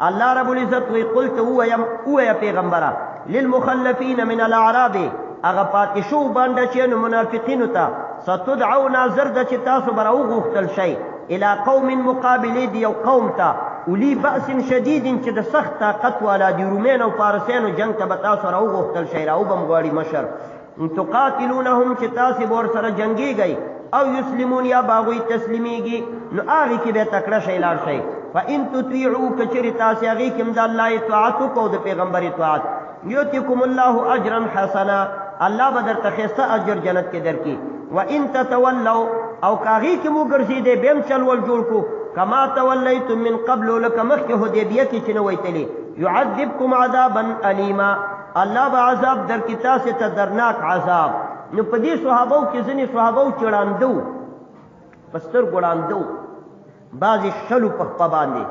الله رب العزت وی قلت ووایه پیغمبره للمخلفین من الاعراب هغه پاتې شو بانډچیانو منافقینو ته ستدعونا زرده چې تاسو به راوغوښتل شئ الى قوم مقابلې د یو قوم ته اولی بأس شدید چې د سخت طاقت والا د رومیان او فارسیانو جنگ ته به تاسو راوغوښتل شئ راوبم غواړي مشر تقاتلونهم چې تاسې به ورسره جنګېږئ او یسلمون یا به هغوی تسلیمیږي نو هغې کې بیا تکړه شئ لاړ شئ فان تطیعو که چېرې تاسې هغې کې هم د الله اطاعت وکړو د پیغمبر اطاعت یؤتکم الله اجرا حسنا الله به درته ښایسته اجر جنت کې درکړي وان تتولوا او که هغې کې مو ګرځېدی بیا هم چل ول جوړ کړو کما تولیتم من قبل لکه مخکې حدیبیه کې چې نه وی تلي یعذبکم عذابا الیما الله به عذاب درکړي تاسې ته درناک عذاب نو په دې صحابو کې ځینې صحابو چې ړانده وو په سترګو ړانده وو بعضې شلو په خپه باندې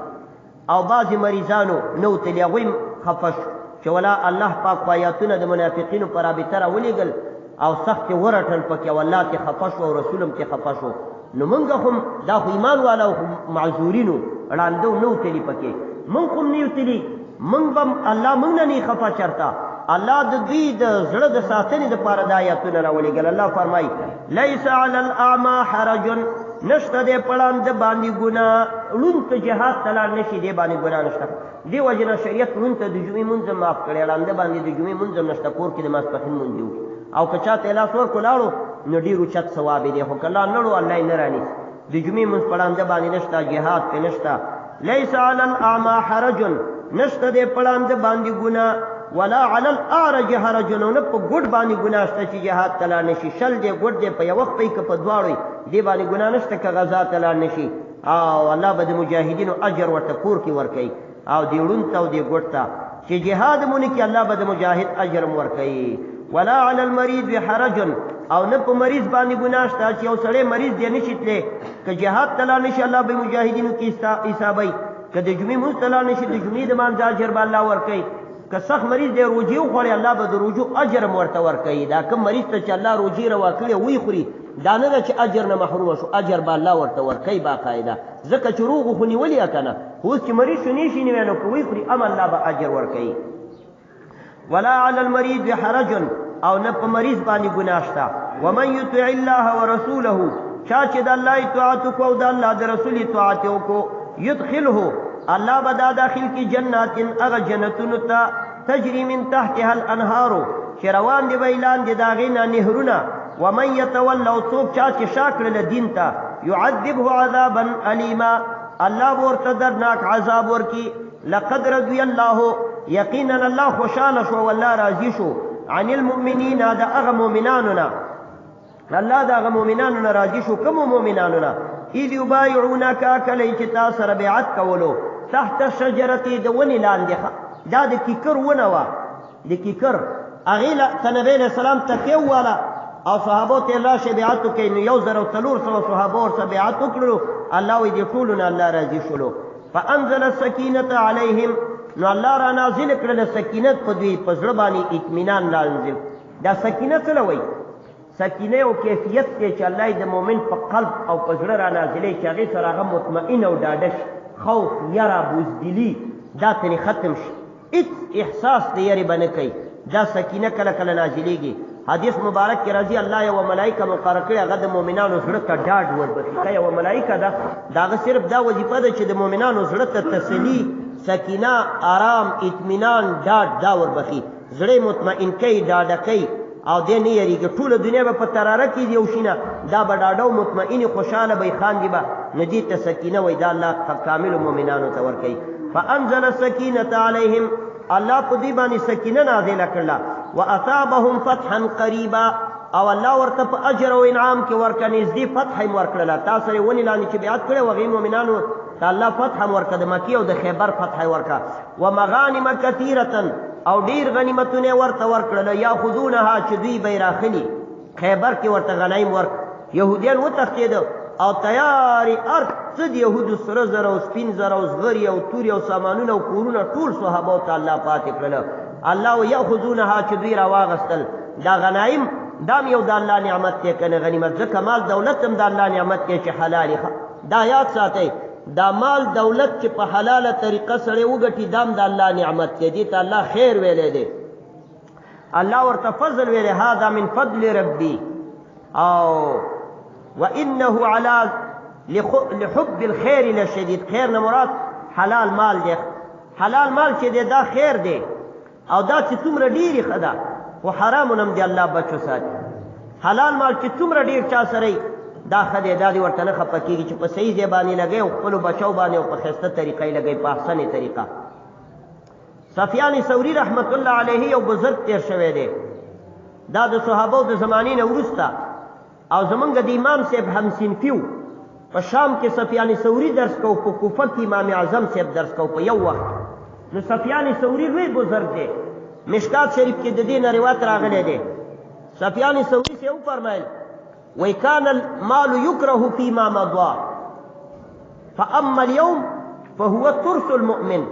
او بعضې مریضانو نه وتلي هغوی خفه شو چې ولا الله پاک په آیاتونه د منافقینو په رابطه راولېږل او سخت یې ورټل پکې او الله ترې خفه شو او رسول هم ترې خفه شو نو موږ هم دا خو ایمان والا او معذورینو ړانده نه وتلي پکې موږ خو هم نه وتلي موږ به الله موږ نه نه خفه چرته الله د دوی د زړه د ساتنې دپاره دا آیاتونه راولېږل الله فرمایي لیس علی الاعما حرج نشته دی په ړانده باندې ګناه ړوند ته جهاد ته لاړ نه شي دې باندې ګناه نشته دې وجې نه شریعت ړوند ته د جمعې مونځ هم معاف کړی ړانده باندې د جمعې مونځ هم نشته کور کې د ماسپښین مونځ دي او که چا ته لاس ورکړو لاړو نو ډېر اوچت ثواب دی خو که لا نړو الله یې نه رانیسي د جمعې مونځ په ړانده باندې نشته جهاد پې نشته لیس علی الاعما حرج نشته دی په ړانده باندې ګناه ولا علی الاعرج حرج نو نه په ګوډ باندې ګناه شته چې جهاد ته لاړ نه شي شل دی ګوډ دی په یو وخت که په دواړو دې باندې ګناه نشته که غزا ته لاړ نه شي او الله به د مجاهدینو اجر ورته کور کې ورکوي او دې ړوند ته او دې ګوډ ته چې جهاد مونې کې الله به د مجاهد اجر هم ورکوي ولا علی المریض حرج او نه په مریض باندې ګناه شته چې یو سړی مریض دی نه شي تللی که جهاد ته لاړ نه شي الله به مجاهدینو کې حسابوي که د جمعې مونځ ته لاړ نه شي د جمعې د مانځه اجر به الله ورکوي که سخت مریض دی روجې وخوړي الله به د روجو اجر هم ورته ورکوي دا کوم مریض ته چې الله روجې روا کړې وی خوري دا نه ده چې اجر نه محرومه شو اجر به الله ورته ورکوي باقاعده ځکه چې روغ خو نیولي که نه خو اوس چې مریض شو نه شي نیوی نو که وی خوري ام الله به اجر ورکوي ولا علی المریض حرج او نه په مریض باندې ګناه شته ومن یطع الله ورسوله چا چې د الله اطاعت وکړو او د الله د رسول اطاعت وکړو یدخله الله به دا داخل کی جنات هغه جنتونو ته تجري من تحتها الانهار چې روان دي به لاندې د هغې نه نهرونه ومن یتولوا څوک چا چې شا کړله دین ته یعذبه عذابا الیما الله به ورته درناک عذاب ورکي لقد رضي الله یقینا الله خوشحاله شو والله راضي شو عن المؤمنین د هغه مؤمنانو نه الله د هغه مؤمنانو نه راضي شو کومو مؤمنانو نه اذ یبایعونک کله چې تا سره بیعت کولو تحت الشجرة د ونې لاندې دا د کیکر ونه وه د کیکر هغې ته نبی علیه السلام تکیه وواله او صحابو ته راشئ بیعت وکړئ نو 1400 صحابو ورسره بیعت وکړلو الله وایي دې ټولو نه الله راضي شولو فانزل السکینة علیهم نو الله را نازل کړله سکینت په دوی په زړه باندې اطمینان نازل دا سکینه څه له وایي سکینه او کیفیت دی چې الله د مؤمن په قلب او په زړه را نازلوي چې هغې سره هغه مطمئن او ډاډه شي خوف یره بزدلي دا ترې ختم شي هېڅ احساس د یرې به نه کوي دا سکینه کله کله نازلېږي حدیث مبارک کې راځي الله یوه ملایکه مقرر کړې هغه د مؤمنانو زړه ته ډاډ وربخي ښه یوه ملایکه ده د هغه صرف دا وظیفه ده چې د مؤمنانو زړه ته تسلي سکینه آرام اطمینان ډاډ دا وربخي زړه مطمئن کوي ډاډه کوي او دې نه یریږي ټوله دنیا به په تراره کې یو شي نه دا به ډاډه او مطمئن خوشحاله به خاندي به نو دې ته سکینه وایي دا الله کاملو مؤمنانو ته ورکوي فانزل السکینة علیهم الله په دې باندې سکینه نازله کړله واثابهم فتحا قریبا او الله ورته په اجر او انعام کې ورکړه نږدې فتح یې ورکړله تا سره ونې لاندې چې بیعت کړی هغې مؤمنانو ته الله فتح هم ورکړه د مکې او د خیبر فتح یې ورکړه ومغانم کثیرة او ډیر غنیمتونه ورته ورکړل یاخذونها چې دوی به راخلي خیبر کې ورته غنایم ورک يهوديان وتښتېد او تیاری ارض څه د یهودو سره زر او سپین زر او زغري او توري او سامانونه او کورونه ټول صحابه ته الله پاتې کړل الله یاخذونها چې دوی راواغستل دا غنایم دام یو د الله نعمت دی کنه غنیمت ځکه مال دولت هم د الله نعمت دی چې حلال دا یاد ساتئ دا مال دولت چې په حلاله طریقه سره وګټي دام د الله نعمت دی دې ته الله خیر ویلی دی الله ورته فضل ویلی هذا من فضل ربي او وانه على لحب الخير لشدید خیر نه مراد حلال مال دی حلال مال چې دی دا خیر دی او دا چې څومره ډیرې ښه ده خو حرامونه هم دی الله بچو ساتي حلال مال چې څومره ډیر چا سره دا خدای دا دی ورته نه خپه کېږي چې په صحیح ځای باندې لګوي او خپلو بچو باندې او په ښایسته طریقه یې لګوي په احسنې طریقه سفیان ثوری رحمت الله علیه یو بزرګ تیر شوی دی دا د صحابو د زمانې نه وروسته او زمونږ د امام صاحب همصنفي و په شام کې سفیان ثوری درس کو په کوفه کې امام اعظم صاحب درس کو په یو وخت نو سفیان ثوری لوی بزرګ دی مشکات شریف کې د دې نه روایت راغلی دی سفیان ثوری سے وفرمایل وكان المال يكره فيما مضى فأما اليوم فهو ترس المؤمن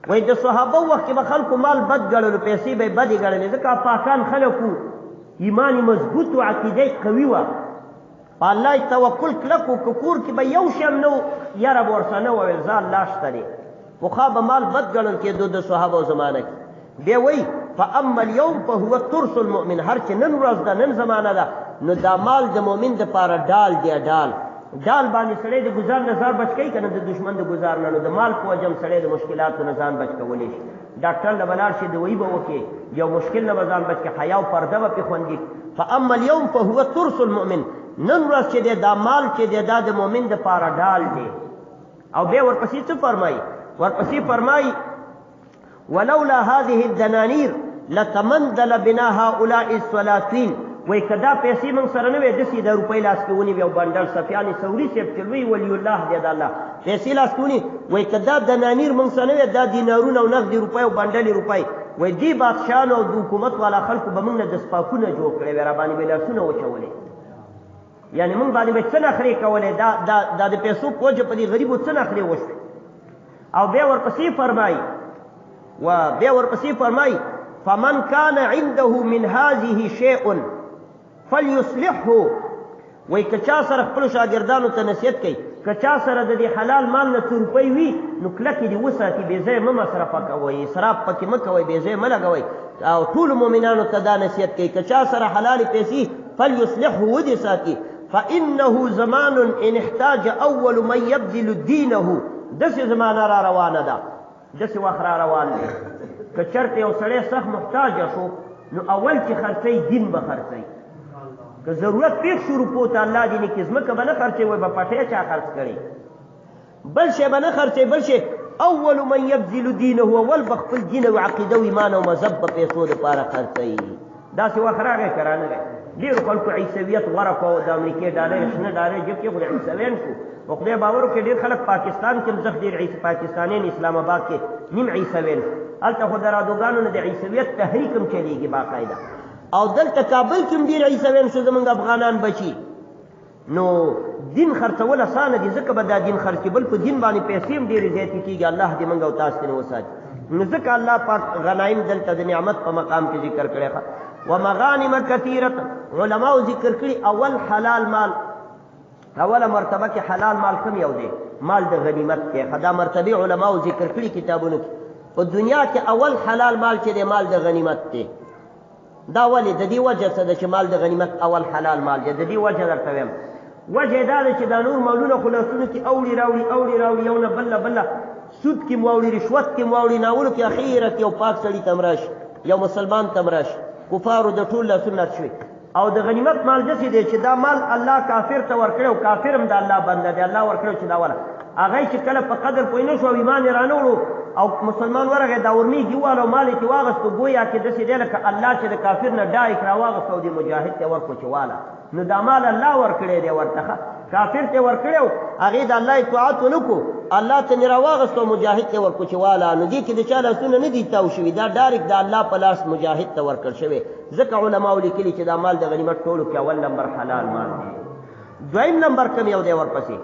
وإذا صحابه وقت به خلقو مال بد ګڼلو پیسې به بدې ګڼلې ځکه پاکان خلکو ایمان مضبوط و عقیده قوي وه په الله یې توکل کلک و که کور کې به یو شی هم نه و یاره به ورسره نه وویل ځان لا شته دی پخوا به مال بد ګڼل کېدو د صحابو زمانه کې بیا وایي فاما اليوم فهو ترس المؤمن هر چې نن ورځ ده نن زمانه ده نو دا مال د مؤمن دپاره ډال دی ډال باندې سړی د ګزار نه ځان بچ کوي که نه د دشمن د ګزار نه نو د مال په وجه هم سړی د مشکلاتو نه ځان بچ کولی شي ډاکټر نه به لاړ شي دوایي به وکړي یو مشکل نه به ځان بچ کړي حیا او پرده به پرې خوندي فاما اليوم فهو ترس المؤمن نن ورځ چې دی دا مال چې دی دا د مؤمن دپاره ډال دی او بیا ورپسې څه فرمایي ورپسې فرمایي ولولا هذه الدنانير لتمندل بنا هؤلاء السلاطين وای کدا پیسې موږ سره نه وې داسې د روپۍ لاس کې ونیوي او بنډل سفیان ثوري صاحب چې لوی ولی الله دی د الله پیسې لاس کې ونیوي وای کدا دنانیر موږ سره نه وې دا دینارونه او نغدې روپۍ او بنډلې روپۍ وای دې بادشاهانو او د حکومت والا خلکو به موږ نه د سپاکونه جوړ کړی وی را باندې به لاسونه وچولې یعنې موږ باندې به څه نخرې کولې دا د پیسو په وجه په دې غریبو څه نخرې وشوې او بیا ورپسې فرمایي فمن كان عنده من هذه شيء فليصلحه وای که چا سره خپلو شاګردانو ته نصیحت کوي که چا سره د دې حلال مال نه څه روپۍ وي نو کلکې دې وساتي بې ځایه مه مصرفه کوئ اسراف پکې مه کوئ بې ځایه مه لګوئ او ټولو مؤمنانو ته دا نصیحت کوي که چا سره حلالې پیسې فليصلحه ودې ساتي فإنه زمان ان احتاج اول من يبذل دينه داسې زمانه را روانه ده داسې وخت را روان دی که چرته یو سړی سخت محتاجه شو نو اول چې خرڅوي دین به خرڅوي که ضرورت پیښ شو روپو ته الله دینې کې ځمکه به نه خرڅوي وایي به پټۍ چا خرڅ کړی بل شی به نه خرڅوي بل شی اول من یبذل دینه اول به خپل دین او عقیده او ایمان او مذهب به پیسو دپاره خرڅوي داسې وخت راغی که رانغی ډېرو خلکو عیسویت غوره کړو د امریکې ډالۍ شنه ډالۍ جب کې خو عیسویان شو په خدای باور وکړئ ډېر خلک پاکستان کې هم زښت ډېر پاکستانیان اسلام آباد کې نیم عیسویان هلته خو د رادوګانو نه د عیسویت تحریک هم چلیږي باقاعده او دلته کابل کې هم ډېر عیسویان شو زموږ افغانان بچي نو دین خرڅول اسانه دي ځکه به دا دین خرڅي بل په دین باندې پیسې هم ډېرې زیاتې کېږي الله دې موږ او تاسو نه وساتي نو ځکه الله پاک غنایم دلته د نعمت په مقام کې ذکر کړی ومغانم کثیرة علماء ذکر کړي اول حلال مال اوله مرتبه کې حلال مال کوم یو دی مال د غنیمت کې دا مرتبه علماء ذکر کړي کتابونو کې په دنیا کې اول حلال مال چې دی مال د غنیمت دی دا ولې د دې وجه څه ده چې مال د غنیمت اول حلال مال دی د دې وجه درته وایم وجه دا ده چې دا نور مالونه خو لاسونو کې اوړي راوړي یو نه بله سود کې مواوړي رشوت کې مواوړي ناولو کې اخیره کې یو پاک سړي تم راشي یو مسلمان تم راشي کفارو د ټول له سنت شوي او د غنیمت مال داسې دی چې دا مال الله کافر ته ورکړی او کافر هم د الله بنده دی الله ورکړی چې دا وله هغه چې کله په قدر پوه نه شو او ایمان یې رانوړو او مسلمان ورغی دا ورمیږي وواله او مال یې ترې واغستو ګویا کې داسې دی لکه الله چې د کافر نه ډایک راواغستو او د مجاهد ته ورکړو چې واله نو دا مال الله ورکړی دی ورته کافر ته ورکړی او هغې د الله اطاعت ونه کړو الله ته مې راواغستو مجاهد ته ورکړو چې واله نو دې کې د چا لاسونه نه دي تاو شوي دا ډایرک د الله په لاس مجاهد ته ورکړل شوی ځکه علماو لیکلي چې دا مال د غنیمت ټولو کې اول نمبر حلال مال دی دویم نمبر کم یو دی ورپسې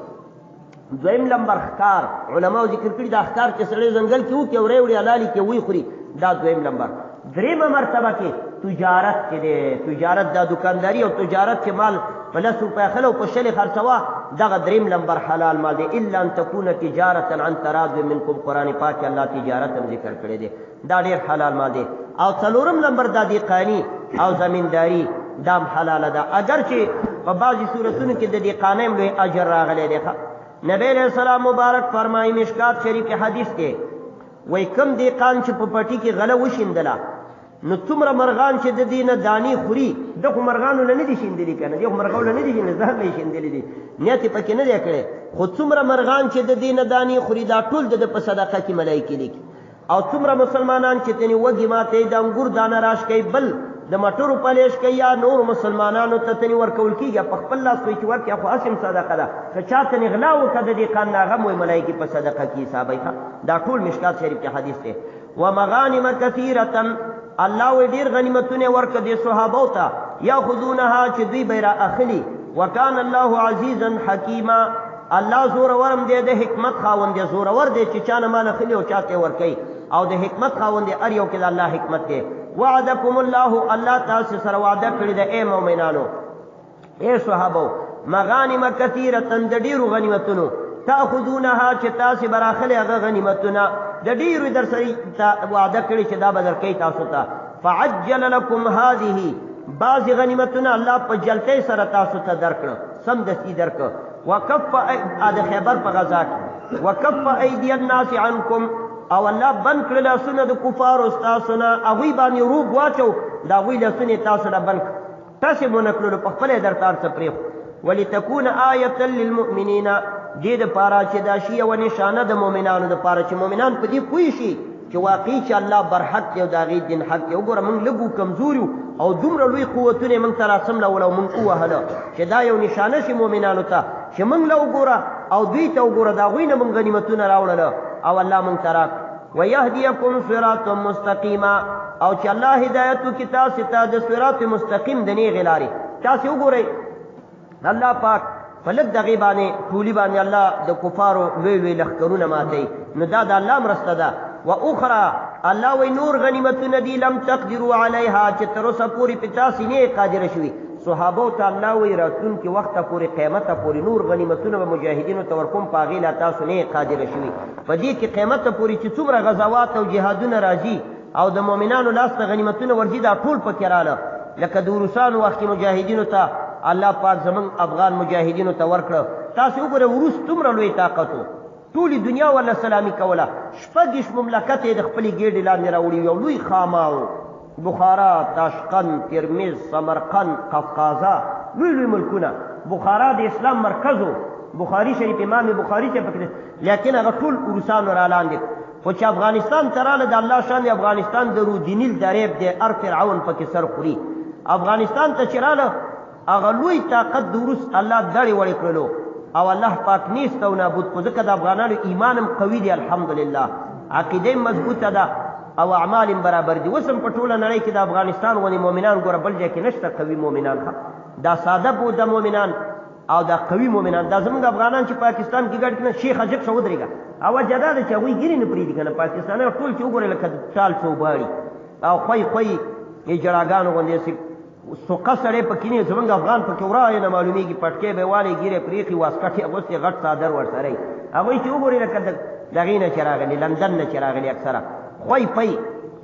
دویم نمبر ښکار علماو ذکر کړي دا ښکار چې سړی ځنګل کې وکړي او ریوړي حلالي کې وی خوري دا دویم نمبر دریمه مرتبه کې تجارت کې دی تجارت دا دکانداري او تجارت چې مال په 10 روپۍ اخله او په 20 خرڅوه دغه دریم نمبر حلال مال دی الا ان تكون تجارة عن تراض منکم قرآن پاک الله تجارت هم ذکر کړی دی دا ډېر حلال مال دی او څلورم نمبر دا دیقاني او زمینداری دام حلاله ده اگر چې په بعضې صورتونو کې د دیقانۍ هم لوی اجر راغلی دی نبی علیہ السلام مبارک فرمایي مشکات شریف حدیث کې وای کم دیقان چې په پټي کې غله وشیندله نو څومره مرغان چې د دې نه دانې خوري دغو مرغانو له نه دي شیندلي که نه دغو مرغانو له نه دي شیندلي ځان له یې شیندلي دي نیت یې پکې نه دی کړی خو څومره مرغان چې د دې نه دانې خوري دا ټول د ده په صدقه کې ملایکې لیکي او څومره مسلمانان چې تنې وږي ماتوي د انګور دانه راش کوي بل د مټرو پلیش کوي یا نور مسلمانانو ته تنې ورکول کېږي په خپل لاس کوي چې ورکړي خو هسې هم صدقه ده که چا تنې غلا وکړه د دې قان نه هغه هم وایي ملایکې په صدقه کې حسابوي دا ټول مشکات شریف کې حدیث دی ومغانم کثیرة الله وی ډېر غنیمتونه ورکړه دې صحابو ته یاخذونها چې دوی به یې را اخلي وکان الله عزیزا حکیما الله زورورم دی د حکمت خاوند دی زورور دی چې چا نه مال اخلي او چا ته ورکوي او د حکمت خاوند دی هر یو کې د الله حکمت دی وعدکم الله الله تاسو سره وعده کړې ده ای مؤمنانو ای صحابو مغانم کثیرة د ډېرو غنیمتونو تاخذونها چې تاسې به راخلې هغه غنیمتونه د ډېرو در سره وعده کړې چې دا به درکوي تاسو ته فعجل لکم هذه بعضې غنیمتونه الله په جلتۍ سره تاسو ته درکړه سمدستي درکړه وکف د خیبر په غذا کې وکف ایدی الناس عنکم او الله بند کړه لاسونه د کفارو ستاسو نه هغوی باندې روب واچو د هغوی لاسونه تاسو نه بند کړه تاسې مو نه کړلو په خپله یې درته هر څه پرېښو ولتکون آیة للمؤمنین دې دپاره چې دا شي یوه نشانه د مؤمنانو دپاره چې مؤمنان په دې پوه شي چې واقعي چې الله برحق دی او د هغې دین حق دی وګوره موږ لږ کمزور یو او دومره لوی قوتونه یې موږ ته راڅملول او موږ ووهله چې دا یو نشانه شي مؤمنانو ته چې موږ له وګوره او دوی ته وګوره د هغوی نه موږ غنیمتونه راوړله او الله موږ ته راکړه ویهدیکم صراطا مستقیما او چې الله هدایت وکړي تاسې ته د صراط مستقیم د نیغې لارې تاسې وګورئ الله پاک په لږ دغې باندې ټولي باندې الله د کفارو لوی لوی لښکرونه ماتوي نو دا د الله مرسته ده و اخرى الله وی نور غنیمتونه دي لم تقدروا علیها چې تر اوسه پورې په تاسې نه قادره شوي صحابو ته الله وی راتلونکي وخته پورې قیامته پورې نور غنیمتونه به مجاهدینو ته ورکوم په هغې لا تاسو نه قادره شوي په دې کې قیامته پورې چې څومره غزوات او جهادونه راځي او د مؤمنانو لاس ته غنیمتونه ورځي دا ټول پکې راله لکه د روسانو وخت کې مجاهدینو ته الله پاک زمونږ افغان مجاهدینو ته ورکړه تاسې وګورئ وروس دومره لوی طاقت و ټولې دنیا ورله سلامي کوله شپږ مملکت یې د خپلې ګېډې لاندې راوړي یو لوی خاما و بخارا تاشقند ترمز سمرقند قفقازه لوی لوی ملکونه بخارا د اسلام مرکز و بخاري شریف امام بخاري چې پکې لیکن هغه ټول روسانو را لاندې خو چې افغانستان ته راله د الله شان افغانستان د رودینیل دریب دی هر فرعون پکې سر خوري افغانستان ته چې راله هغه لوی طاقت د وروس الله دړې وړې کړلو او الله پاک نیست او نابود کو ځکه د افغانانو ایمان هم قوي دی الحمدلله عقیده مضبوطه ده او اعمال برابر دي اوس هم په ټوله نړۍ کې د افغانستان غوندې مؤمنان ګوره بل ځای کې نشته قوي مؤمنان دا ساده بود مؤمنان او دا قوي مؤمنان دا زموږ افغانان چې پاکستان کې ګډ کړه شیخ حجب شه ودرېږه اوجه دا ده چې هغوی ګیرې نه پرېږدي که نه پاکستانیان ټول چې وګورئ لکه ټال څه وباړي او خوی یې جړاګانو غوندې سوقه سړی پکې نه زموږ افغان پکې ورایه نه معلومېږي پټکې به والې ګیرې پرېښي واسکټ یې اغوستې غټ څادر ورسره یي هغوی چې وګورئ لکه دغې نه چې راغلي لندن نه چې راغلي اکثره خوی پی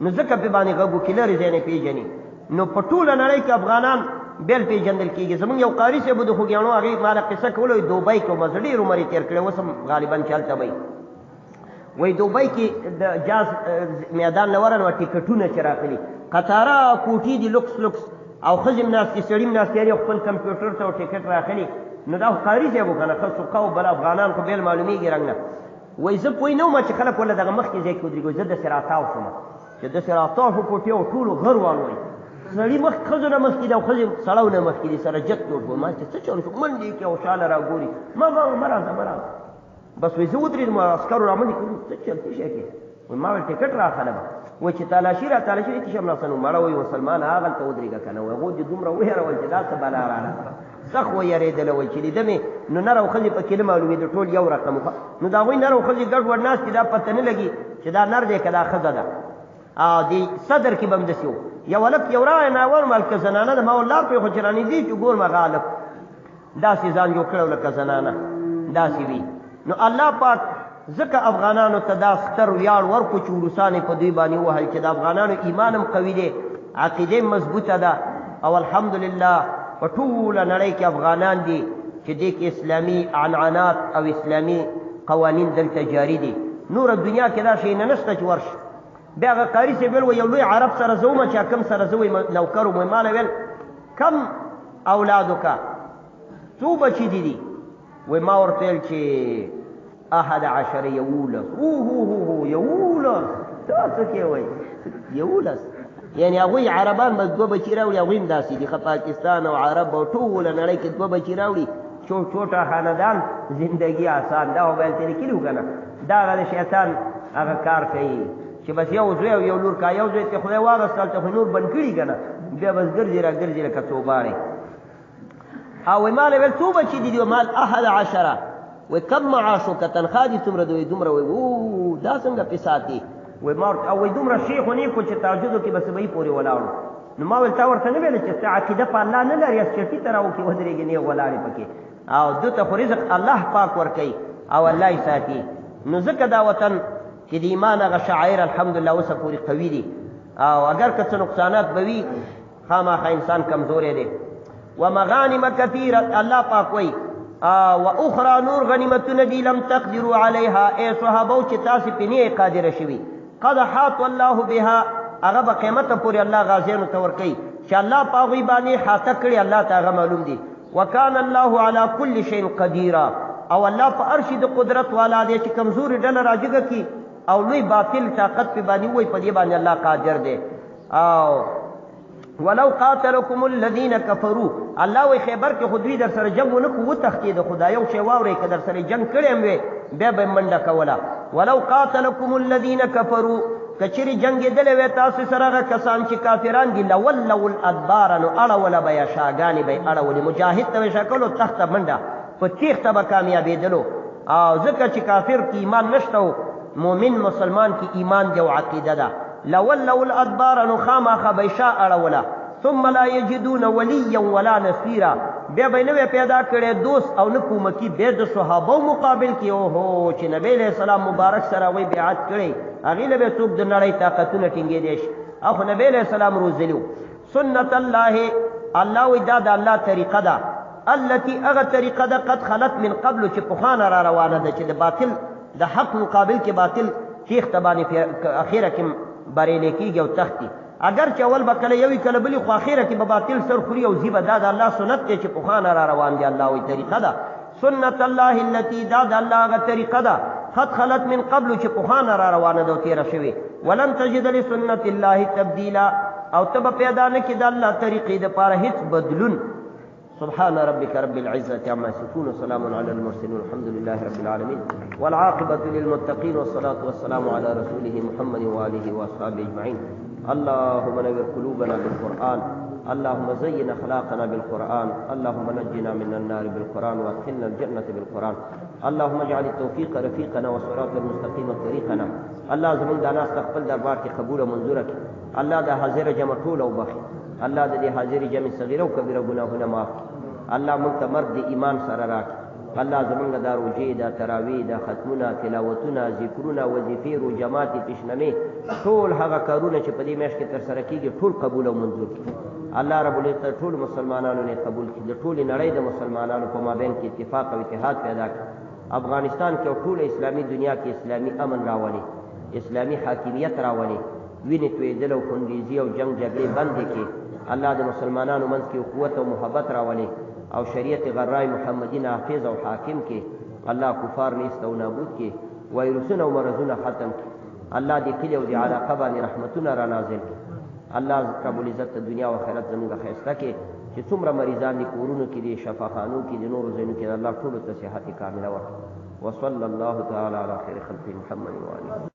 نو ځکه پې باندې غږ وکړي لرې ځای نه پېژني نو په ټوله نړۍ کې افغانان بیل پېژندل کېږي زموږ یو قاري صاحب د خوږیاڼو هغې ماله قصه کوله دوبۍ کې مزه ډېر عمر یې تېر کړی اوس هم غالبا چې هلته به وای دوبۍ کې د جاز میدان لورن و ټیکټونه چې راغلي قطاره کوټي دي لوکس لوکس او ښځې هم ناستې سړي هم ناستې هر خپل کمپیوټر ته ټیکټ راغلي نو دا خو قاري ځای و که نه ښه سوقه و بل افغانان خو بېل معلومېږي رنګ نه وایي زه پوه نه وم چې خلک وله دغه مخکې ځای کې ودرېږي زه داسې راتاو شوم چې داسې راتاو شو کوټې او ټولو غر والوئ سړي مخکې ښځو نه مخکې دي او ښځې سړو نه مخکې دي سره جت جوړ شو ما چې څه چل شو منډې کې او شاله را ګوري مه راځه مه راځه بس وایي زه ودرېدم عسکرو را منډې کړي څه چل څه شی کې وایي ما ویل ټکټ راخله به وایي چې تالاشي را تالاشي دې شم راسنو مړه وایي مسلمان هغلته ودرېږه که نه وایي هغو دې دومره وهېرول چې دا څه بلا راله سخت ویرېدله وایي چې لیده مې نو نر او ښځې پکې نه معلومېده ټول یو رقم نو د هغوی نر او ښځې ګډ وډ ناست دي دا پته نه لګي چې دا نر دی که دا ښځه ده د صدر کې به هم داسې و یو هلک یو راغی ناول مال که زنانه ده ما ولار پرې خو چې رانږدې چې ګورمه غالب داسې ځان جوړ کړی لکه زنانه داسې وي نو الله پاک ځکه افغانانو ته دا ستر ویاړ ورکړو چې روسان یې په دوی باندې ووهل چې د افغانانو ایمان هم قوي دی عقیده مضبوطه ده او الحمدلله په ټوله نړۍ کې افغانان دي چې دې کې اسلامي عنعنات او اسلامي قوانین دلته جاري دي نور دنیا کې دا شی نه نشته چې ورش بیا هغه قاري صاحب ویل یو لوی عرب سره زه ومه چې کم سره زه وی نوکر وم ما له ویل کم اولادکه څو بچي دي دي وی ما ورته ویل چې 11 یولس یولس دا څه کې وایي یولس یعنی هغوی عربان به دوه بچي راوړي هغوی هم داسې دي ښه پاکستان او عرب او ټوله نړۍ کې دوه بچي راوړي چوټا خاندان زندگی آسان دا خو به هلته لیکلي وو که نه دا هغه د شیطان هغه کار کوي چې بس یو زوی او یو لور کا یو زوی ته خدای واغسته هلته خو نور بند کړي که نه بیا بس ګرځې را ګرځې لکه څوباړې او وایي ما له ویل څو بچي دي دي مال 11 وایي کم معاشو که تنخوا دي څومره ده وایي دومره وایي دا څنګه پې ساتي وایي ما او وایي دومره شیخ و نیک و چې تهجدو کې به سبهي پورې ولاړو نو ما ویل تا ورته نه ویله چې ستا عقیده په الله نه لري چټي ته راوکې ودرېږې نیغ ولاړې پکې او دو ته خو رزق الله پاک ورکوي او الله یې ساتي نو ځکه دا وطن چې د ایمان هغه شاعر الحمدلله اوسه پورې قوي دي او اگر که څه نقصانات به وي خامخا انسان کمزوری دی ومغانم کثیره الله پاک وایي و اخرى نور غنیمتونه دي لم تقدروا علیها ای صحابو چې تاسې پې نه قادره شوي قد حاط الله بها هغه به قیمته پورې الله غازیانو ته ورکوي چې الله په هغوی باندې حاطه کړي الله ته هغه معلوم دي وکان الله على كل شيء قدیرا او الله په هر شي د قدرت والا دی چې کمزوري ډله راجګه کي او لوی باطل طاقت په باندې وای په دې باندې الله قادر دی او ولو قاتلكم الذين كفروا الله وی خیبر کې خودوی در سره جنگ ونه کو تخکید خدای او شی واوري که در سره جنگ کړي وي بیا به منډه کوله ولو قاتلكم الذين كفروا کچری جنگ دلې وې تاسو سره هغه کسان چې کافران دي لولوا الادبار نو اړول به شاګانی به اړول مجاهد ته شکلو تخت منډه په تیخته به کامیابېدلو او ځکه چې کافر کې ایمان نشته مؤمن مسلمان کی ایمان دی او عقیده ده لولوا الادبار نو خامخا بیشا اړوله ثم لا یجدون ولیا ولا نصیرا بیا به نه پیدا کړي دوست او نه کومکی بیا د صحابه مقابل کې اوهو چې نبی علیہ السلام مبارک سره وی بیعت کړي هغې له به څوک د نړۍ طاقتونه ټینګېدی شي او خو نبی علیہ السلام روزلي سنت الله الله وی دا د الله طریقه ده التي هغه طریقه ده قد خلت من قبل چې پخوانه را روانه ده چې د باطل د حق مقابل کې باطل تیخ تبانی اخیره کې بریلی کېږي او تختی اگر چې اول به کله یوي کله بلي خو اخیره کې به باطل سر خوري او ځي به دا د الله سنت دی چې پخوانه را روان دی الله وی طریقه ده سنت الله التي دا د الله هغه طریقه ده قد خلت من قبل چې پخوانه را روانه ده او تېره شوې ولن تجد لسنت الله تبدیلا او ته به پیدا نه کړې د الله طریقې دپاره هېڅ بدلون سبحان ربك رب العزة عما يصفون وسلام على المرسلين والحمد لله رب العالمين والعاقبة للمتقين والصلاة والسلام على رسوله محمد وآله وأصحابه أجمعين اللهم نور قلوبنا بالقرآن اللهم زين أخلاقنا بالقرآن اللهم نجنا من النار بالقرآن وادخلنا الجنة بالقرآن اللهم اجعل التوفيق رفيقنا والصراط المستقيم طريقنا الله زمون دا ناس تقبل دربار کې قبول منظور کړي الله دا حاضر جمع ټول او بخي الله د دې حاضر جمع صغیره او کبیره ګناهونه معاف الله موږ ته مرد ایمان سره راکړي الله زمونږ دا روژې دا تراویح دا ختمونه تلاوتونه ذکرونه وظیفې روجمات تشنمې ټول هغه کارونه چې په دې میاشت کې ترسره کېږي ټول قبول او منظور کړي الله رب العزت ټول مسلمانانو نه قبول کړي د ټولې نړۍ د مسلمانانو په مابین کې اتفاق او اتحاد پیدا کړي افغانستان کې او ټول اسلامي دنیا کې اسلامي امن راولي، اسلامي حاکمیت راولي، وینې تویېدل او خونریزي او جنگ جګړې بندې کړي. الله د مسلمانانو منځ کې قوت او محبت راولي او شریعت غرای محمدي نافذ او حاکم کې. الله کفار نیست او نابود کې، وایرسونه او مرضونه ختم کړي. الله دې کلي او دې علاقه باندې رحمتونه را نازل کړي. الله رب العزت دنیا او آخرت زموږ ښایسته کې. چې څومره مریضان دي کورونو کې دي، شفاخانو کې دي، نورو ځایونو کې، الله ټولو ته صحت کامله ورکړي. وصلی الله تعالی علی خیر خلق محمد و آله.